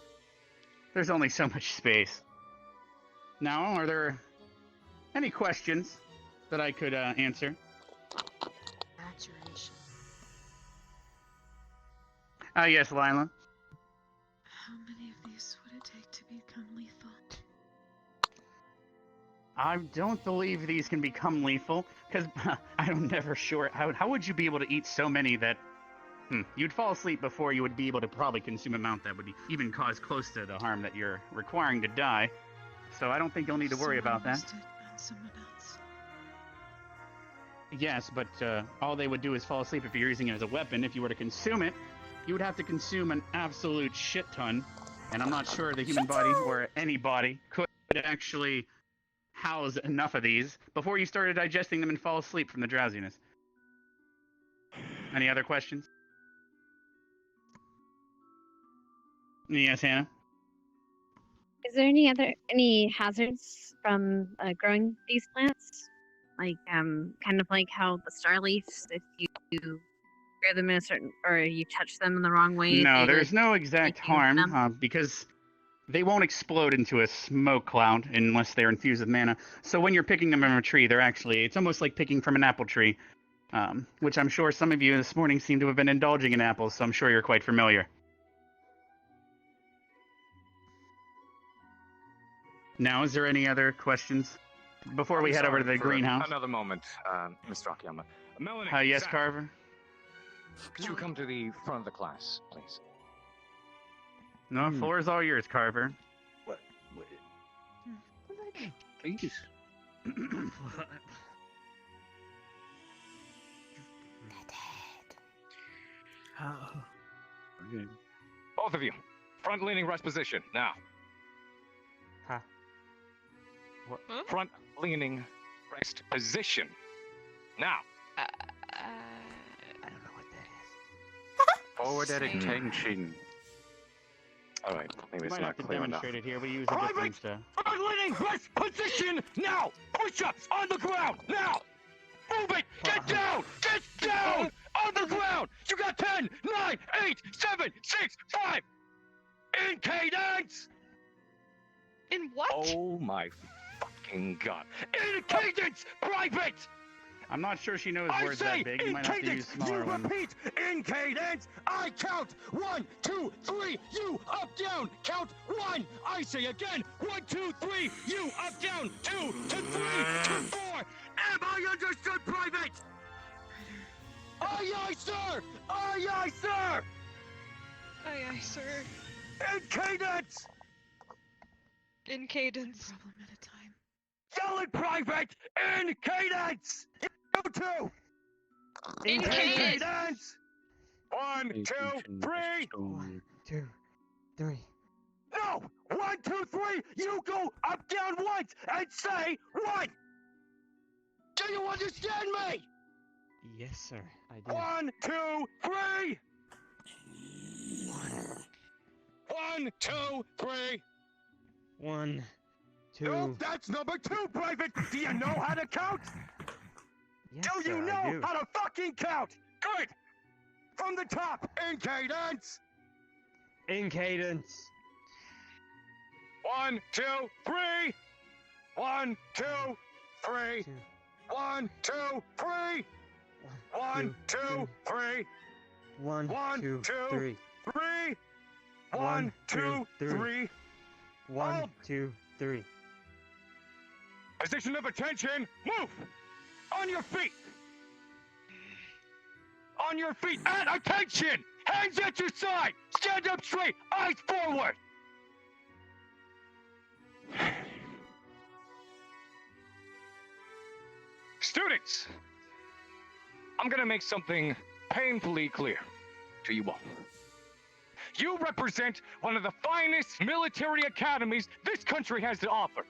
there's only so much space. Now, are there any questions that I could answer? Maturation. Yes, Lila. How many of these would it take to become lethal? I don't believe these can become lethal, because I'm never sure. How would you be able to eat so many that you'd fall asleep before you would be able to probably consume an amount that would even cause close to the harm that you're requiring to die? So I don't think you'll need to worry about that. Someone else. Yes, but all they would do is fall asleep if you're using it as a weapon. If you were to consume it, you would have to consume an absolute shit ton. And I'm not sure the human body or any body could actually house enough of these before you started digesting them and fall asleep from the drowsiness. Any other questions? Yes, Hannah? Is there any hazards from growing these plants? Like, kind of like how the Starleafs, if you scare them in a certain, or you touch them in the wrong way, No, they there's would no exact make you numb? harm, because they won't explode into a smoke cloud unless they're infused with mana. So when you're picking them from a tree, it's almost like picking from an apple tree, which I'm sure some of you this morning seem to have been indulging in apples, so I'm sure you're quite familiar. Now, is there any other questions before we head over to the greenhouse? Another moment, Mr. Akiyama. Melanie. Yes, Zach, Carver. Could you come to the front of the class, please? No, floor is all yours, Carver. What? Please. Okay. Both of you, front-leaning rest position now. Huh? What? Front-leaning rest position now. I don't know what that is. Forward at attention. All right, maybe it's Might not have to clear enough. demonstrate it here. We use a different. Front-leaning rest position now. Push-ups on the ground now. Move it. Get down. Get down on the ground. You got 10, 9, 8, 7, 6, 5. In cadence. In what? Oh my fucking god. In cadence, private. I'm not sure she knows I words say that big. You in might have to use cadence. smaller You ones. repeat in cadence. I count 1, 2, 3. You up, down. Count 1. I say again 1, 2, 3. You up, down. 2 to 3 to 4. Am I understood, private? Aye, aye, sir. Aye, aye, sir. Aye, aye, sir. In cadence. In cadence. Yell it, private. In cadence. You two. In cadence. 1, 2, 3. 1, 2, 3. No! 1, 2, 3! You go up, down once and say 1! Do you understand me? Yes, sir. I do. 1, 2, 3! 1, 2, 3! 1, 2. Nope, that's number 2, Private! Do you know how to count? Yes, Do you sir, I know do. how to fucking count? Good! From the top, in cadence! In cadence. 1, 2, 3! 1, 2, 3! 1, 2, 3! 1, 2, 3! 1, 1, 2, 2, 3. 3! 1, 2, 3! 1, 2, 3. Position of attention, move! On your feet! On your feet, and attention! Hands at your side! Stand up straight, eyes forward! Students! I'm gonna make something painfully clear to you all. You represent one of the finest military academies this country has to offer.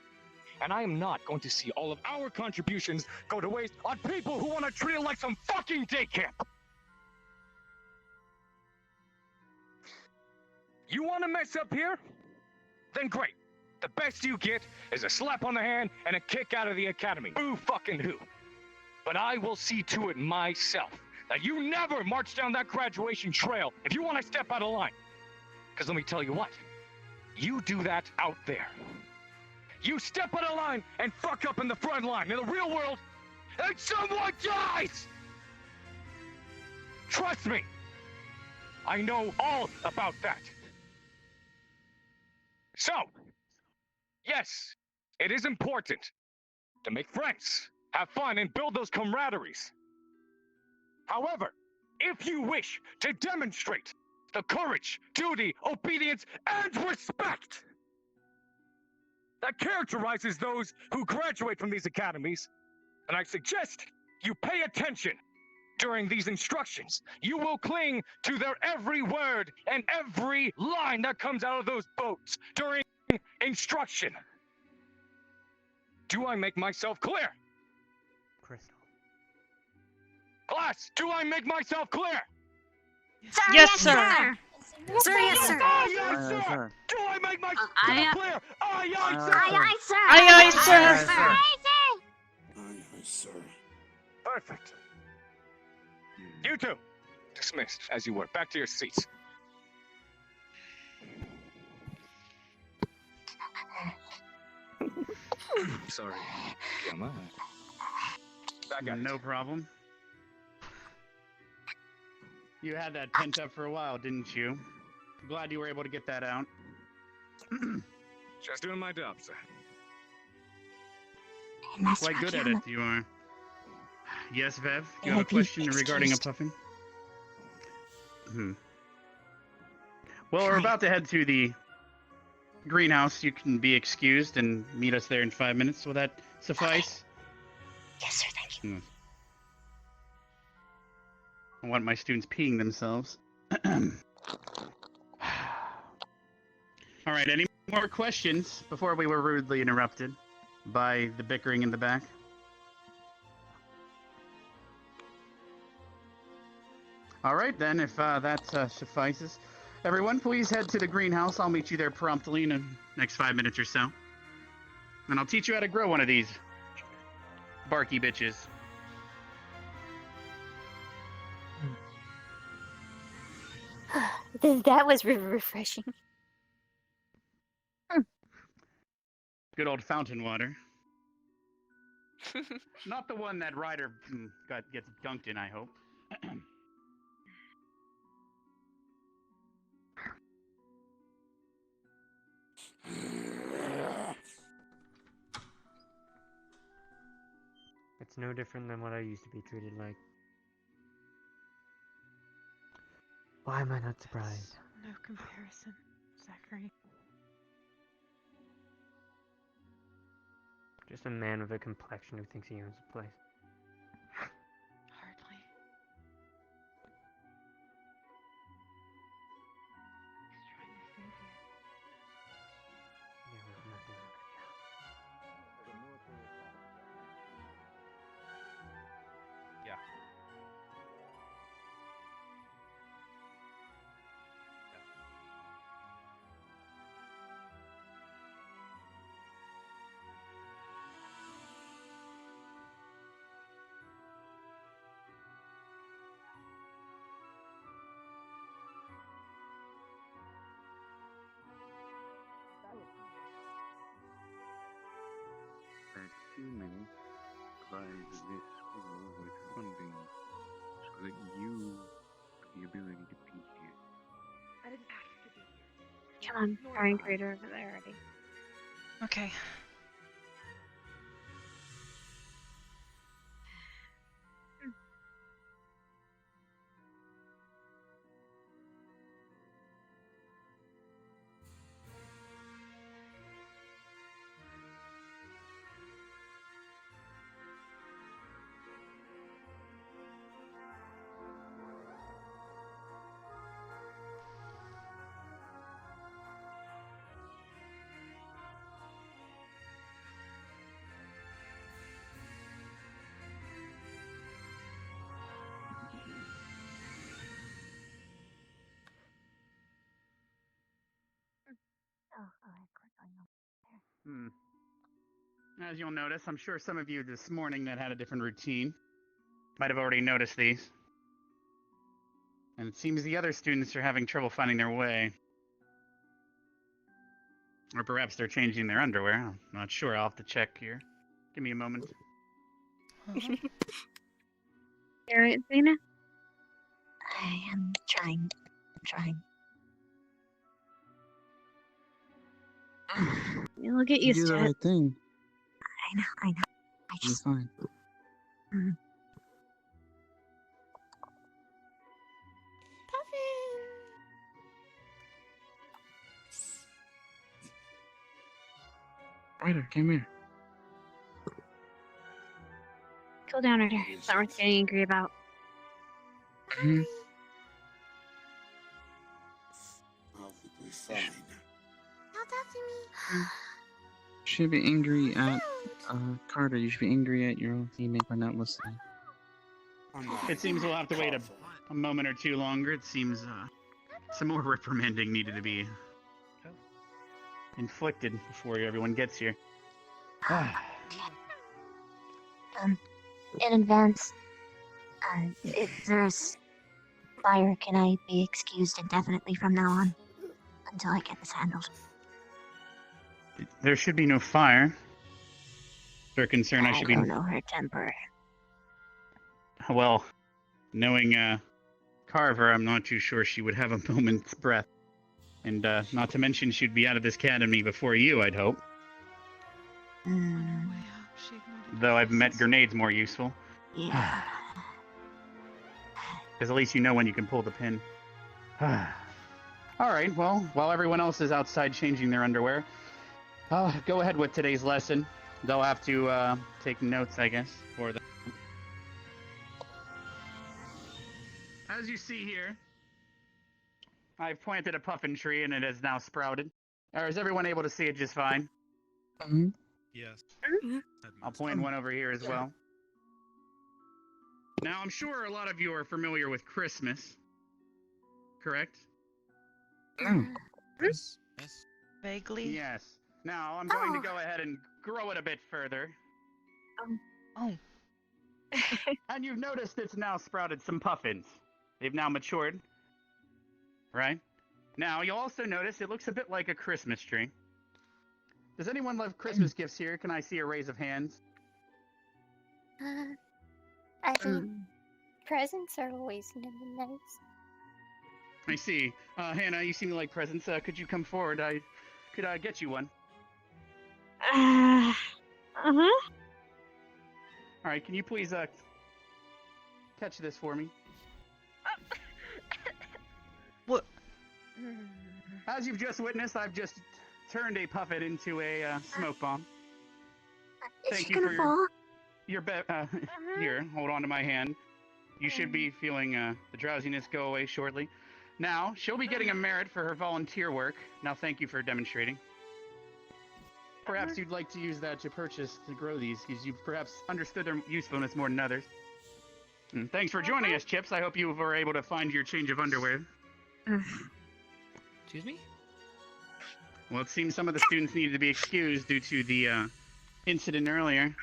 And I am not going to see all of our contributions go to waste on people who want to treat it like some fucking day camp. You want to mess up here? Then great. The best you get is a slap on the hand and a kick out of the academy. Boo fucking who. But I will see to it myself that you never march down that graduation trail if you want to step out of line. Because let me tell you what, you do that out there. You step out of line and fuck up in the front line in the real world, and someone dies! Trust me, I know all about that. So, yes, it is important to make friends, have fun, and build those camaraderies. However, if you wish to demonstrate the courage, duty, obedience, and respect that characterizes those who graduate from these academies, and I suggest you pay attention during these instructions. You will cling to their every word and every line that comes out of those boats during instruction. Do I make myself clear? Crystal. Class, do I make myself clear? Sir, Yes, yes, sir. sir. Sir, yes, sir. Aye, aye, sir. Do I make myself Aye, clear? Aye, aye, sir. Aye, aye, sir. Aye, aye, sir. Aye, aye, sir. sir. Perfect. You two, dismissed as you were. Back to your seats. Sorry. Come on. Back at No it. problem. You had that pent up for a while, didn't you? Glad you were able to get that out. Just doing my job, sir. Quite good at it, you are. Yes, Vev? You have a question regarding a puffin? Well, we're about to head to the greenhouse. You can be excused and meet us there in 5 minutes. Will that suffice? Yes, sir, thank you. I want my students peeing themselves. All right, any more questions before we were rudely interrupted by the bickering in the back? All right, then, if that suffices. Everyone, please head to the greenhouse. I'll meet you there promptly in the next 5 minutes or so. And I'll teach you how to grow one of these barky bitches. That was refreshing. Good old fountain water. Not the one that Ryder gets dunked in, I hope. It's no different than what I used to be treated like. Why am I not surprised? No comparison, Zachary. Just a man with a complexion who thinks he owns the place. Hardly. He's trying to save you. Yeah, well, I'm not doing a good job. Yeah. That you may provide this school with funding so that you have the ability to be here. I didn't ask to be here. Come on, Iron Crater over there already. Okay. As you'll notice, I'm sure some of you this morning that had a different routine might have already noticed these. And it seems the other students are having trouble finding their way. Or perhaps they're changing their underwear. I'm not sure. I'll have to check here. Give me a moment. You alright, Zena? I am trying. I'm trying. You'll get You used do to the it. right thing. I know. I You're just. fine. Mm. Ryder, come here. Cool down, Ryder. It's not worth getting angry about. Hmm? I'll be fine. Don't talk to me. You should be angry at Carter. You should be angry at your own teammate for not listening. It seems we'll have to wait a moment or two longer. It seems some more reprimanding needed to be inflicted before everyone gets here. in advance. If there's fire, can I be excused indefinitely from now on until I get this handled? There should be no fire. For concern, I I should be. don't know her temper. Well, knowing Carver, I'm not too sure she would have a moment's breath. And not to mention, she'd be out of this academy before you, I'd hope. Though I've met grenades more useful. Yeah. Because at least you know when you can pull the pin. Alright, well, while everyone else is outside changing their underwear, go ahead with today's lesson. They'll have to take notes, I guess, for them. As you see here, I've planted a puffin tree and it has now sprouted. Or is everyone able to see it just fine? Yes. I'll plant one over here as well. Now, I'm sure a lot of you are familiar with Christmas, correct? Yes. Yes. Vaguely. Yes. Now, I'm going to go ahead and grow it a bit further. Oh. And you've noticed it's now sprouted some puffins. They've now matured. Right? Now, you'll also notice it looks a bit like a Christmas tree. Does anyone love Christmas gifts here? Can I see a raise of hands? I think presents are always nice. I see. Hannah, you seem to like presents. Could you come forward? I could get you one. Uh-huh. All right, can you please catch this for me? What? As you've just witnessed, I've just turned a puffin into a smoke bomb. Is she gonna fall? Your here, hold on to my hand. You should be feeling the drowsiness go away shortly. Now, she'll be getting a merit for her volunteer work. Now, thank you for demonstrating. Perhaps you'd like to use that to purchase to grow these, because you've perhaps understood their usefulness more than others. And thanks for joining us, Chips. I hope you were able to find your change of underwear. Excuse me? Well, it seems some of the students needed to be excused due to the incident earlier.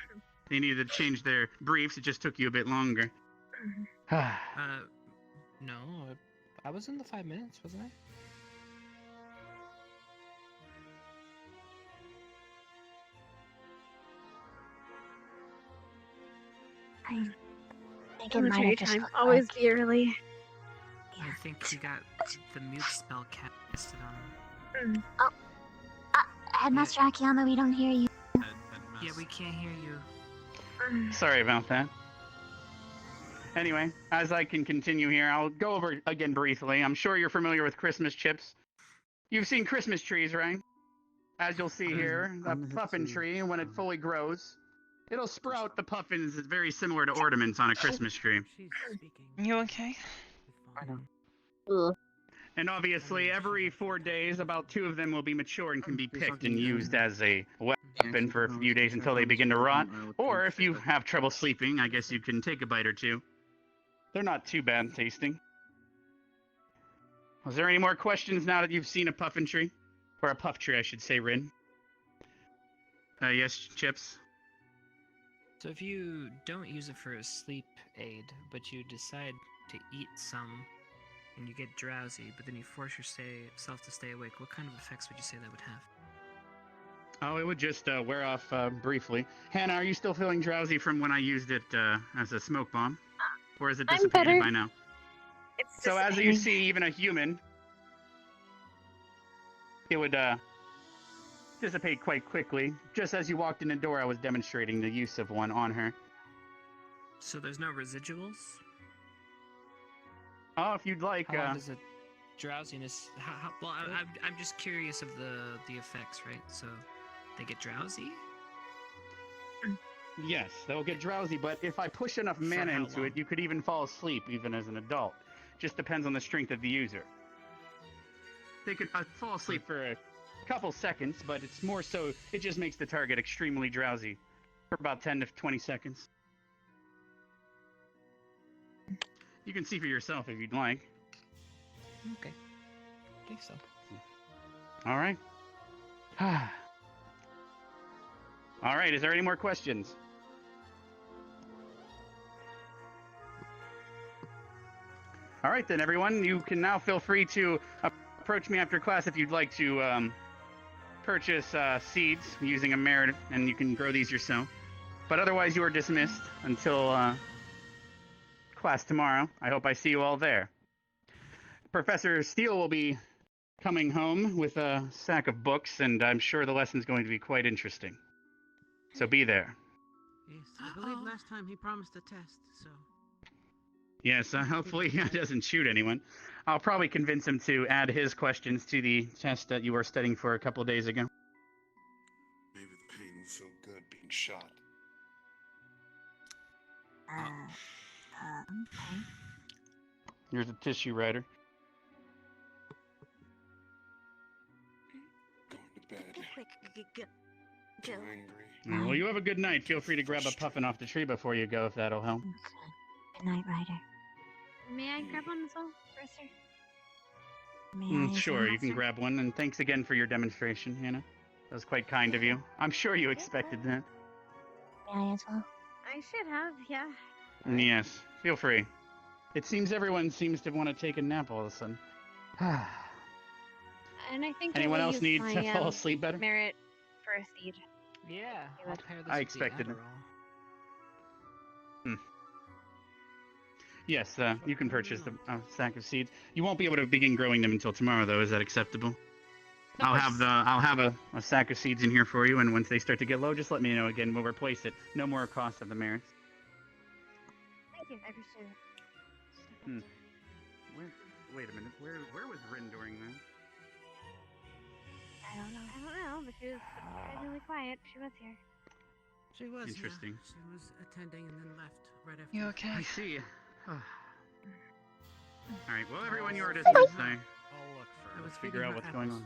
They needed to change their briefs. It just took you a bit longer. No, I was in the 5 minutes, wasn't I? I think it Military might have just time. looked Always like... be early. I think we got the mute spell casted on him. Oh. Headmaster Akiyama, we don't hear you. Yeah, we can't hear you. Sorry about that. Anyway, as I can continue here, I'll go over again briefly. I'm sure you're familiar with Christmas chips. You've seen Christmas trees, right? As you'll see here, a puffin tree, when it fully grows, it'll sprout the puffins very similar to ornaments on a Christmas tree. You okay? I know. And obviously, every 4 days, about 2 of them will be mature and can be picked and used as a weapon for a few days until they begin to rot. Or if you have trouble sleeping, I guess you can take a bite or two. They're not too bad tasting. Was there any more questions now that you've seen a puffin tree? Or a puff tree, I should say, Rin. Yes, Chips? So if you don't use it for a sleep aid, but you decide to eat some, and you get drowsy, but then you force yourself to stay awake, what kind of effects would you say that would have? Oh, it would just wear off briefly. Hannah, are you still feeling drowsy from when I used it as a smoke bomb? Or is it I'm dissipated better. by now? It's So as you dissipating. see, even a human, it would dissipate quite quickly. Just as you walked in the door, I was demonstrating the use of one on her. So there's no residuals? Oh, if you'd like. How long does it drowsiness? Well, I'm just curious of the effects, right? So they get drowsy. Yes, they'll get drowsy, but if I push enough mana how into it, you could even fall asleep, even as an adult. Just depends on the strength of the user. They could fall asleep for a couple seconds, but it's more so, it just makes the target extremely drowsy for about 10 to 20 seconds. You can see for yourself if you'd like. Okay. I think so. All right. All right, is there any more questions? All right, then, everyone. You can now feel free to approach me after class if you'd like to purchase seeds using a merit, and you can grow these yourself. But otherwise, you are dismissed until class tomorrow. I hope I see you all there. Professor Steele will be coming home with a sack of books, and I'm sure the lesson's going to be quite interesting. So be there. Yes, I believe last time he promised a test, so... Yes, hopefully he doesn't shoot anyone. I'll probably convince him to add his questions to the test that you were studying for a couple of days ago. Maybe the pain was so good being shot. Okay. Here's a tissue writer. Going to bed. Quick, go. Angry. Well, you have a good night. Feel free to grab a puffin off the tree before you go, if that'll help. Good night, Ryder. May I grab one as well, Professor? May I? Sure, you can grab one, and thanks again for your demonstration, Hannah. That was quite kind of you. I'm sure you expected that. May I as well? I should have, yeah. Yes, feel free. It seems everyone seems to want to take a nap all of a sudden. And I think Anyone else need my, to fall asleep better? merit for a seed. Yeah, I'll pair this I with the expected it. Adderall. Yes, you can purchase the sack of seeds. You won't be able to begin growing them until tomorrow, though. Is that acceptable? I'll have a sack of seeds in here for you, and once they start to get low, just let me know again. We'll replace it. No more cost of the merits. Thank you, I appreciate it. Wait a minute. Where was Rin during that? I don't know, but she was surprisingly quiet. She was here. She was. Interesting. Yeah. She was attending and then left right after. You okay? I see. All right. Well, everyone, you're dismissed. I'll look for. I was Figure feeding out her what's apples. going on.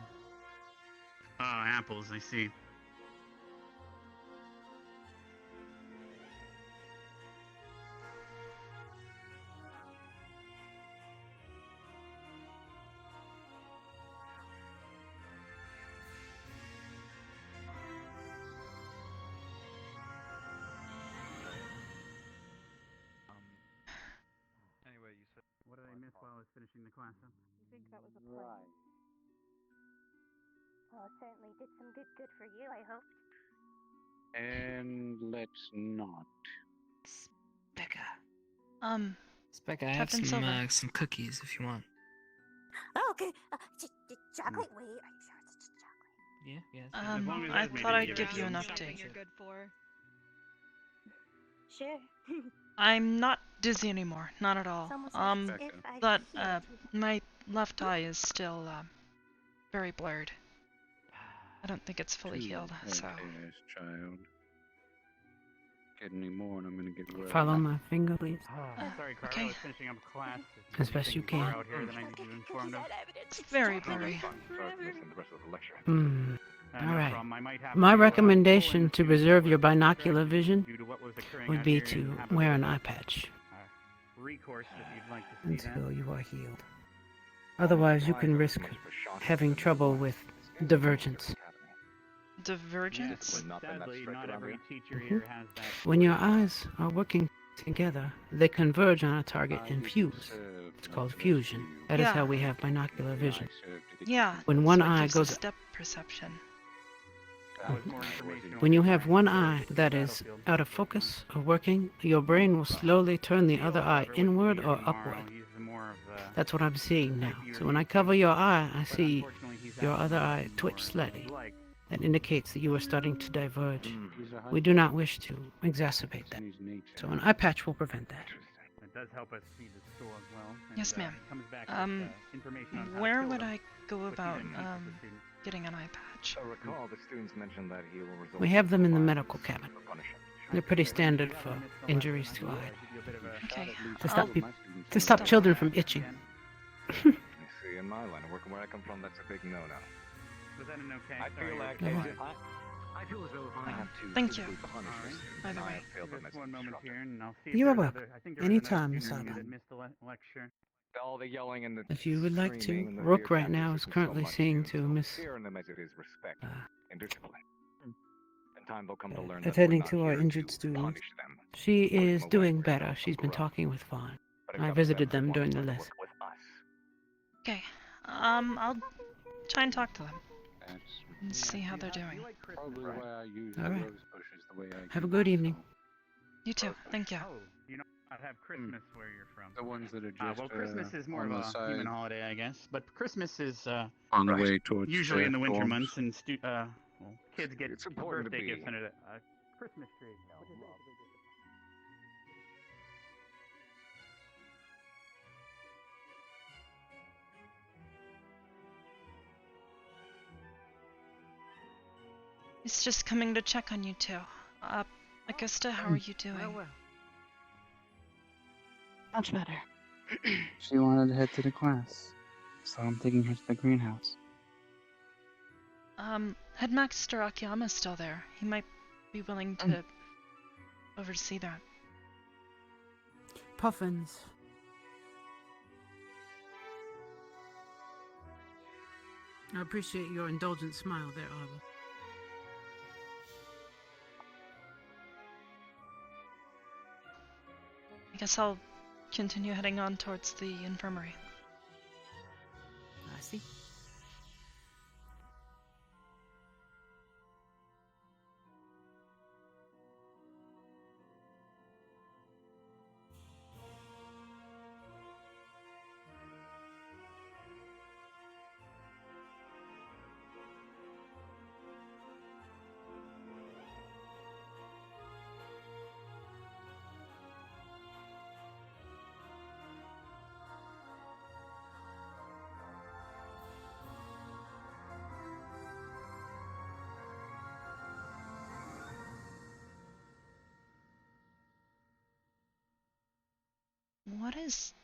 Oh, apples. I see. Anyway, you said. What did I miss while I was finishing the class up? I think that was a plan. Well, it certainly did some good for you, I hope. And let's not. Becca. Becca, I have Captain Silver. some cookies if you want. Oh, okay. Chocolate? Wait, are you sure it's just chocolate? Yeah, yes. As long as I Esme thought didn't I'd give give it you to an him. update. You're good for. Sure. I'm not dizzy anymore, not at all. Almost as if I But healed. my left eye is still very blurred. I don't think it's fully healed, so. Yes, child. Get any more, and I'm gonna get rid. Follow my finger, please. Sorry, Carl. Okay. I was finishing up class. As best you can. Out here that I need to inform them. It's very blurry. Hmm. No All right. problem. I might have My to, recommendation pull to in preserve your due binocular vision to what was occurring would out be here to and have a wear bit an of eye patch recourse if you'd like to see that. until you are healed. Otherwise, you can risk having trouble with divergence. Divergence? Sadly, not every teacher Mhm. here has that. When your eyes are working together, they converge on a target and fuse. It's called fusion. That is Yeah. how we have binocular vision. Yeah. When one so it eye gives goes, step perception. when you have one eye that is out of focus or working, your brain will slowly turn the other eye inward or upward. That's what I'm seeing now. So when I cover your eye, I see your other eye twitch slightly. That indicates that you are starting to diverge. We do not wish to exacerbate that. So an eye patch will prevent that. It does help us see the school as well. And, Yes, ma'am. comes back with, information on how to Where kill would them, I go which about even makes the students- getting an eye patch? I recall the students mentioned that he will result We have them in the in medical cabin. They're pretty standard for injuries to eye. Okay. To stop children from itching. I see, in my line of work and where I come from, that's a big no-no. Was that an okay? I feel like I feel as though if I have to Thank you. physically punish a student, By the I way. have failed them Just as one an moment instructor. here, and I'll see if You are there's welcome. another- I think there was another Anytime, Miss student Arbor. that missed the lecture. All the yelling and the If you would like screaming and to, the Rook fear right now is tactics currently so much seeing to to Miss fear in them as it is respect and discipline. In time they'll come to learn attending that we're to our not here injured to students. punish them. She Push them is away doing or better. help She's them been grow. talking with Vaughn. But it's I up to visited to them want during to the work lesson. with Okay. I'll try and talk to them and see how they're doing. Probably why I use All the right. rose bushes the way I Have a do. good evening. You too. Thank you. Oh, you know, I have Christmas where you're from. The ones that are just Well, Christmas is more on of the a side, human holiday, I guess. But Christmas is on the way towards usually in the winter dorms. months, and kids get It's important to birthday be. gifts under a Christmas tree. He's just coming to check on you two. Augusta, how are you doing? Much better. She wanted to head to the class, so I'm taking her to the greenhouse. Headmaster Akiyama's still there. He might be willing to oversee that. Puffins. I appreciate your indulgent smile there, Arbor. I guess I'll continue heading on towards the infirmary. I see. What is...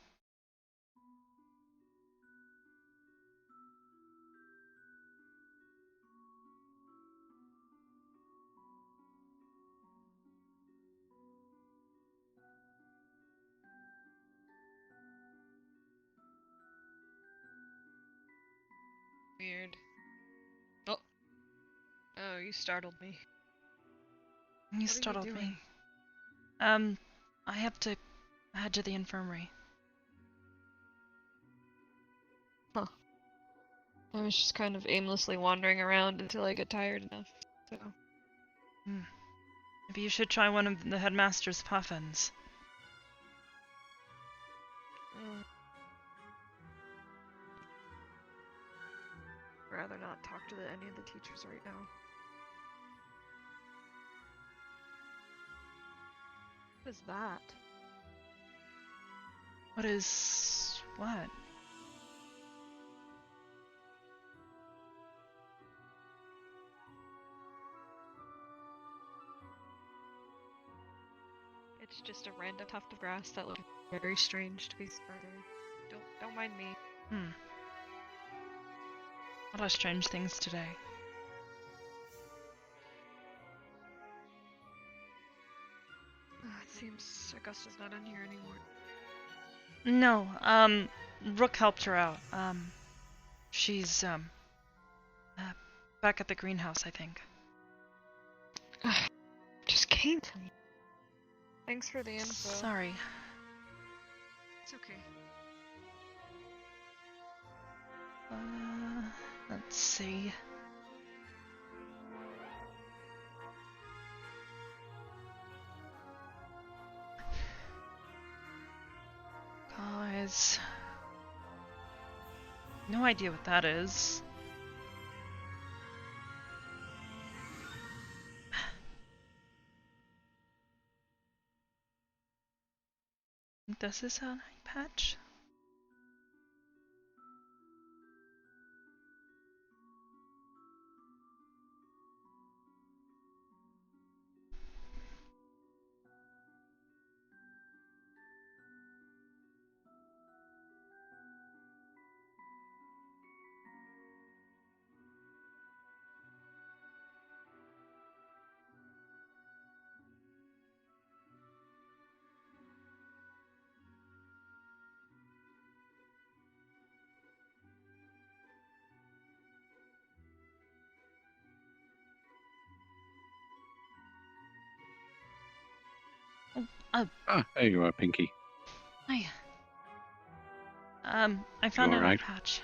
Weird. Oh. Oh, you startled me. You startled me. I have to head to the infirmary. Huh. I was just kind of aimlessly wandering around until I get tired enough, so... Maybe you should try one of the headmaster's puffins. Rather not talk to any of the teachers right now. What is that? What is... what? It's just a random tuft of grass that looks very strange to be started. Don't mind me. A lot of strange things today. It seems Augusta's not in here anymore. No, Rook helped her out. She's, back at the greenhouse, I think. Just came to me. Thanks for the info. Sorry. It's okay. Let's see. Guys. No idea what that is. This is an eye patch? Ah, there you are, Pinky. Hi. I You found an eye alright? patch.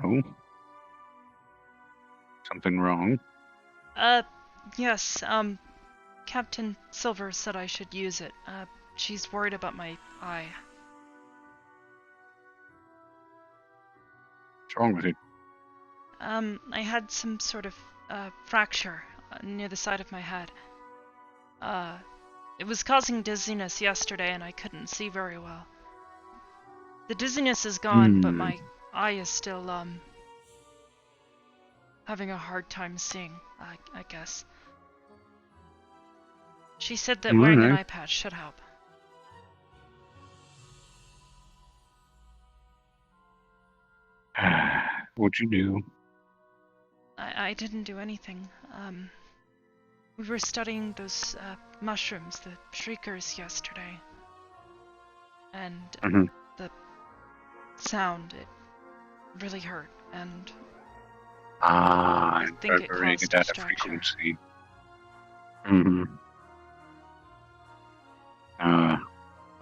Oh? Something wrong? Yes, Captain Silver said I should use it. She's worried about my eye. What's wrong with it? I had some sort of, fracture near the side of my head. It was causing dizziness yesterday and I couldn't see very well. The dizziness is gone, but my eye is still, having a hard time seeing, I guess. She said that wearing an eye patch should help. What'd you do? I didn't do anything. We were studying those, mushrooms, the shriekers, yesterday. And the sound, it really hurt, and I think it caused at a distraction. frequency.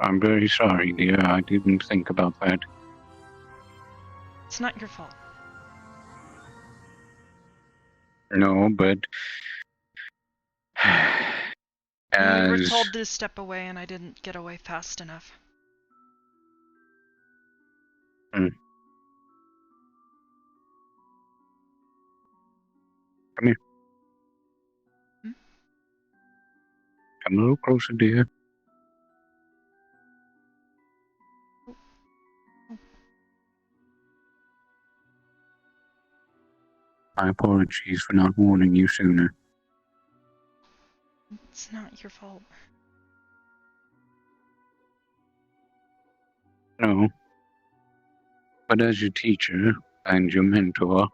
I'm very sorry, dear. I didn't think about that. It's not your fault. No, but We were as told to step away, and I didn't get away fast enough. Come here. Come a little closer, dear. My apologies for not warning you sooner. It's not your fault. No. But as your teacher and your mentor,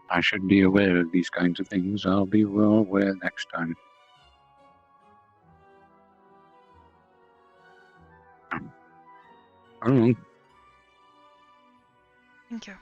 I should be aware of these kinds of things. I'll be well aware next time. Oh. Thank you.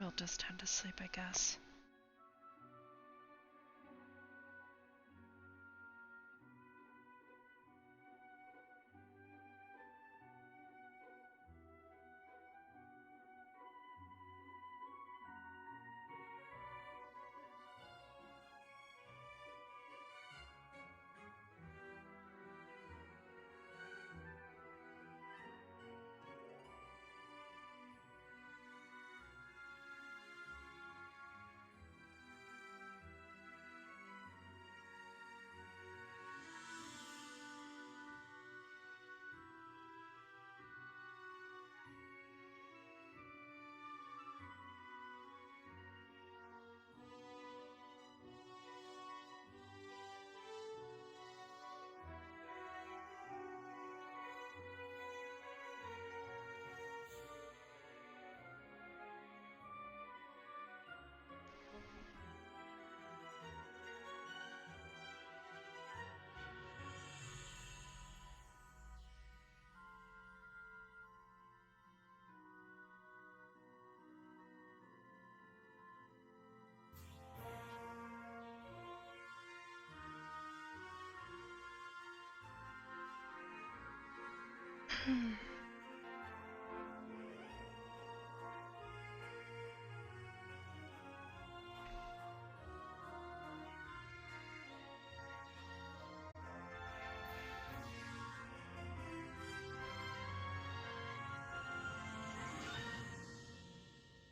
We'll just head to sleep, I guess.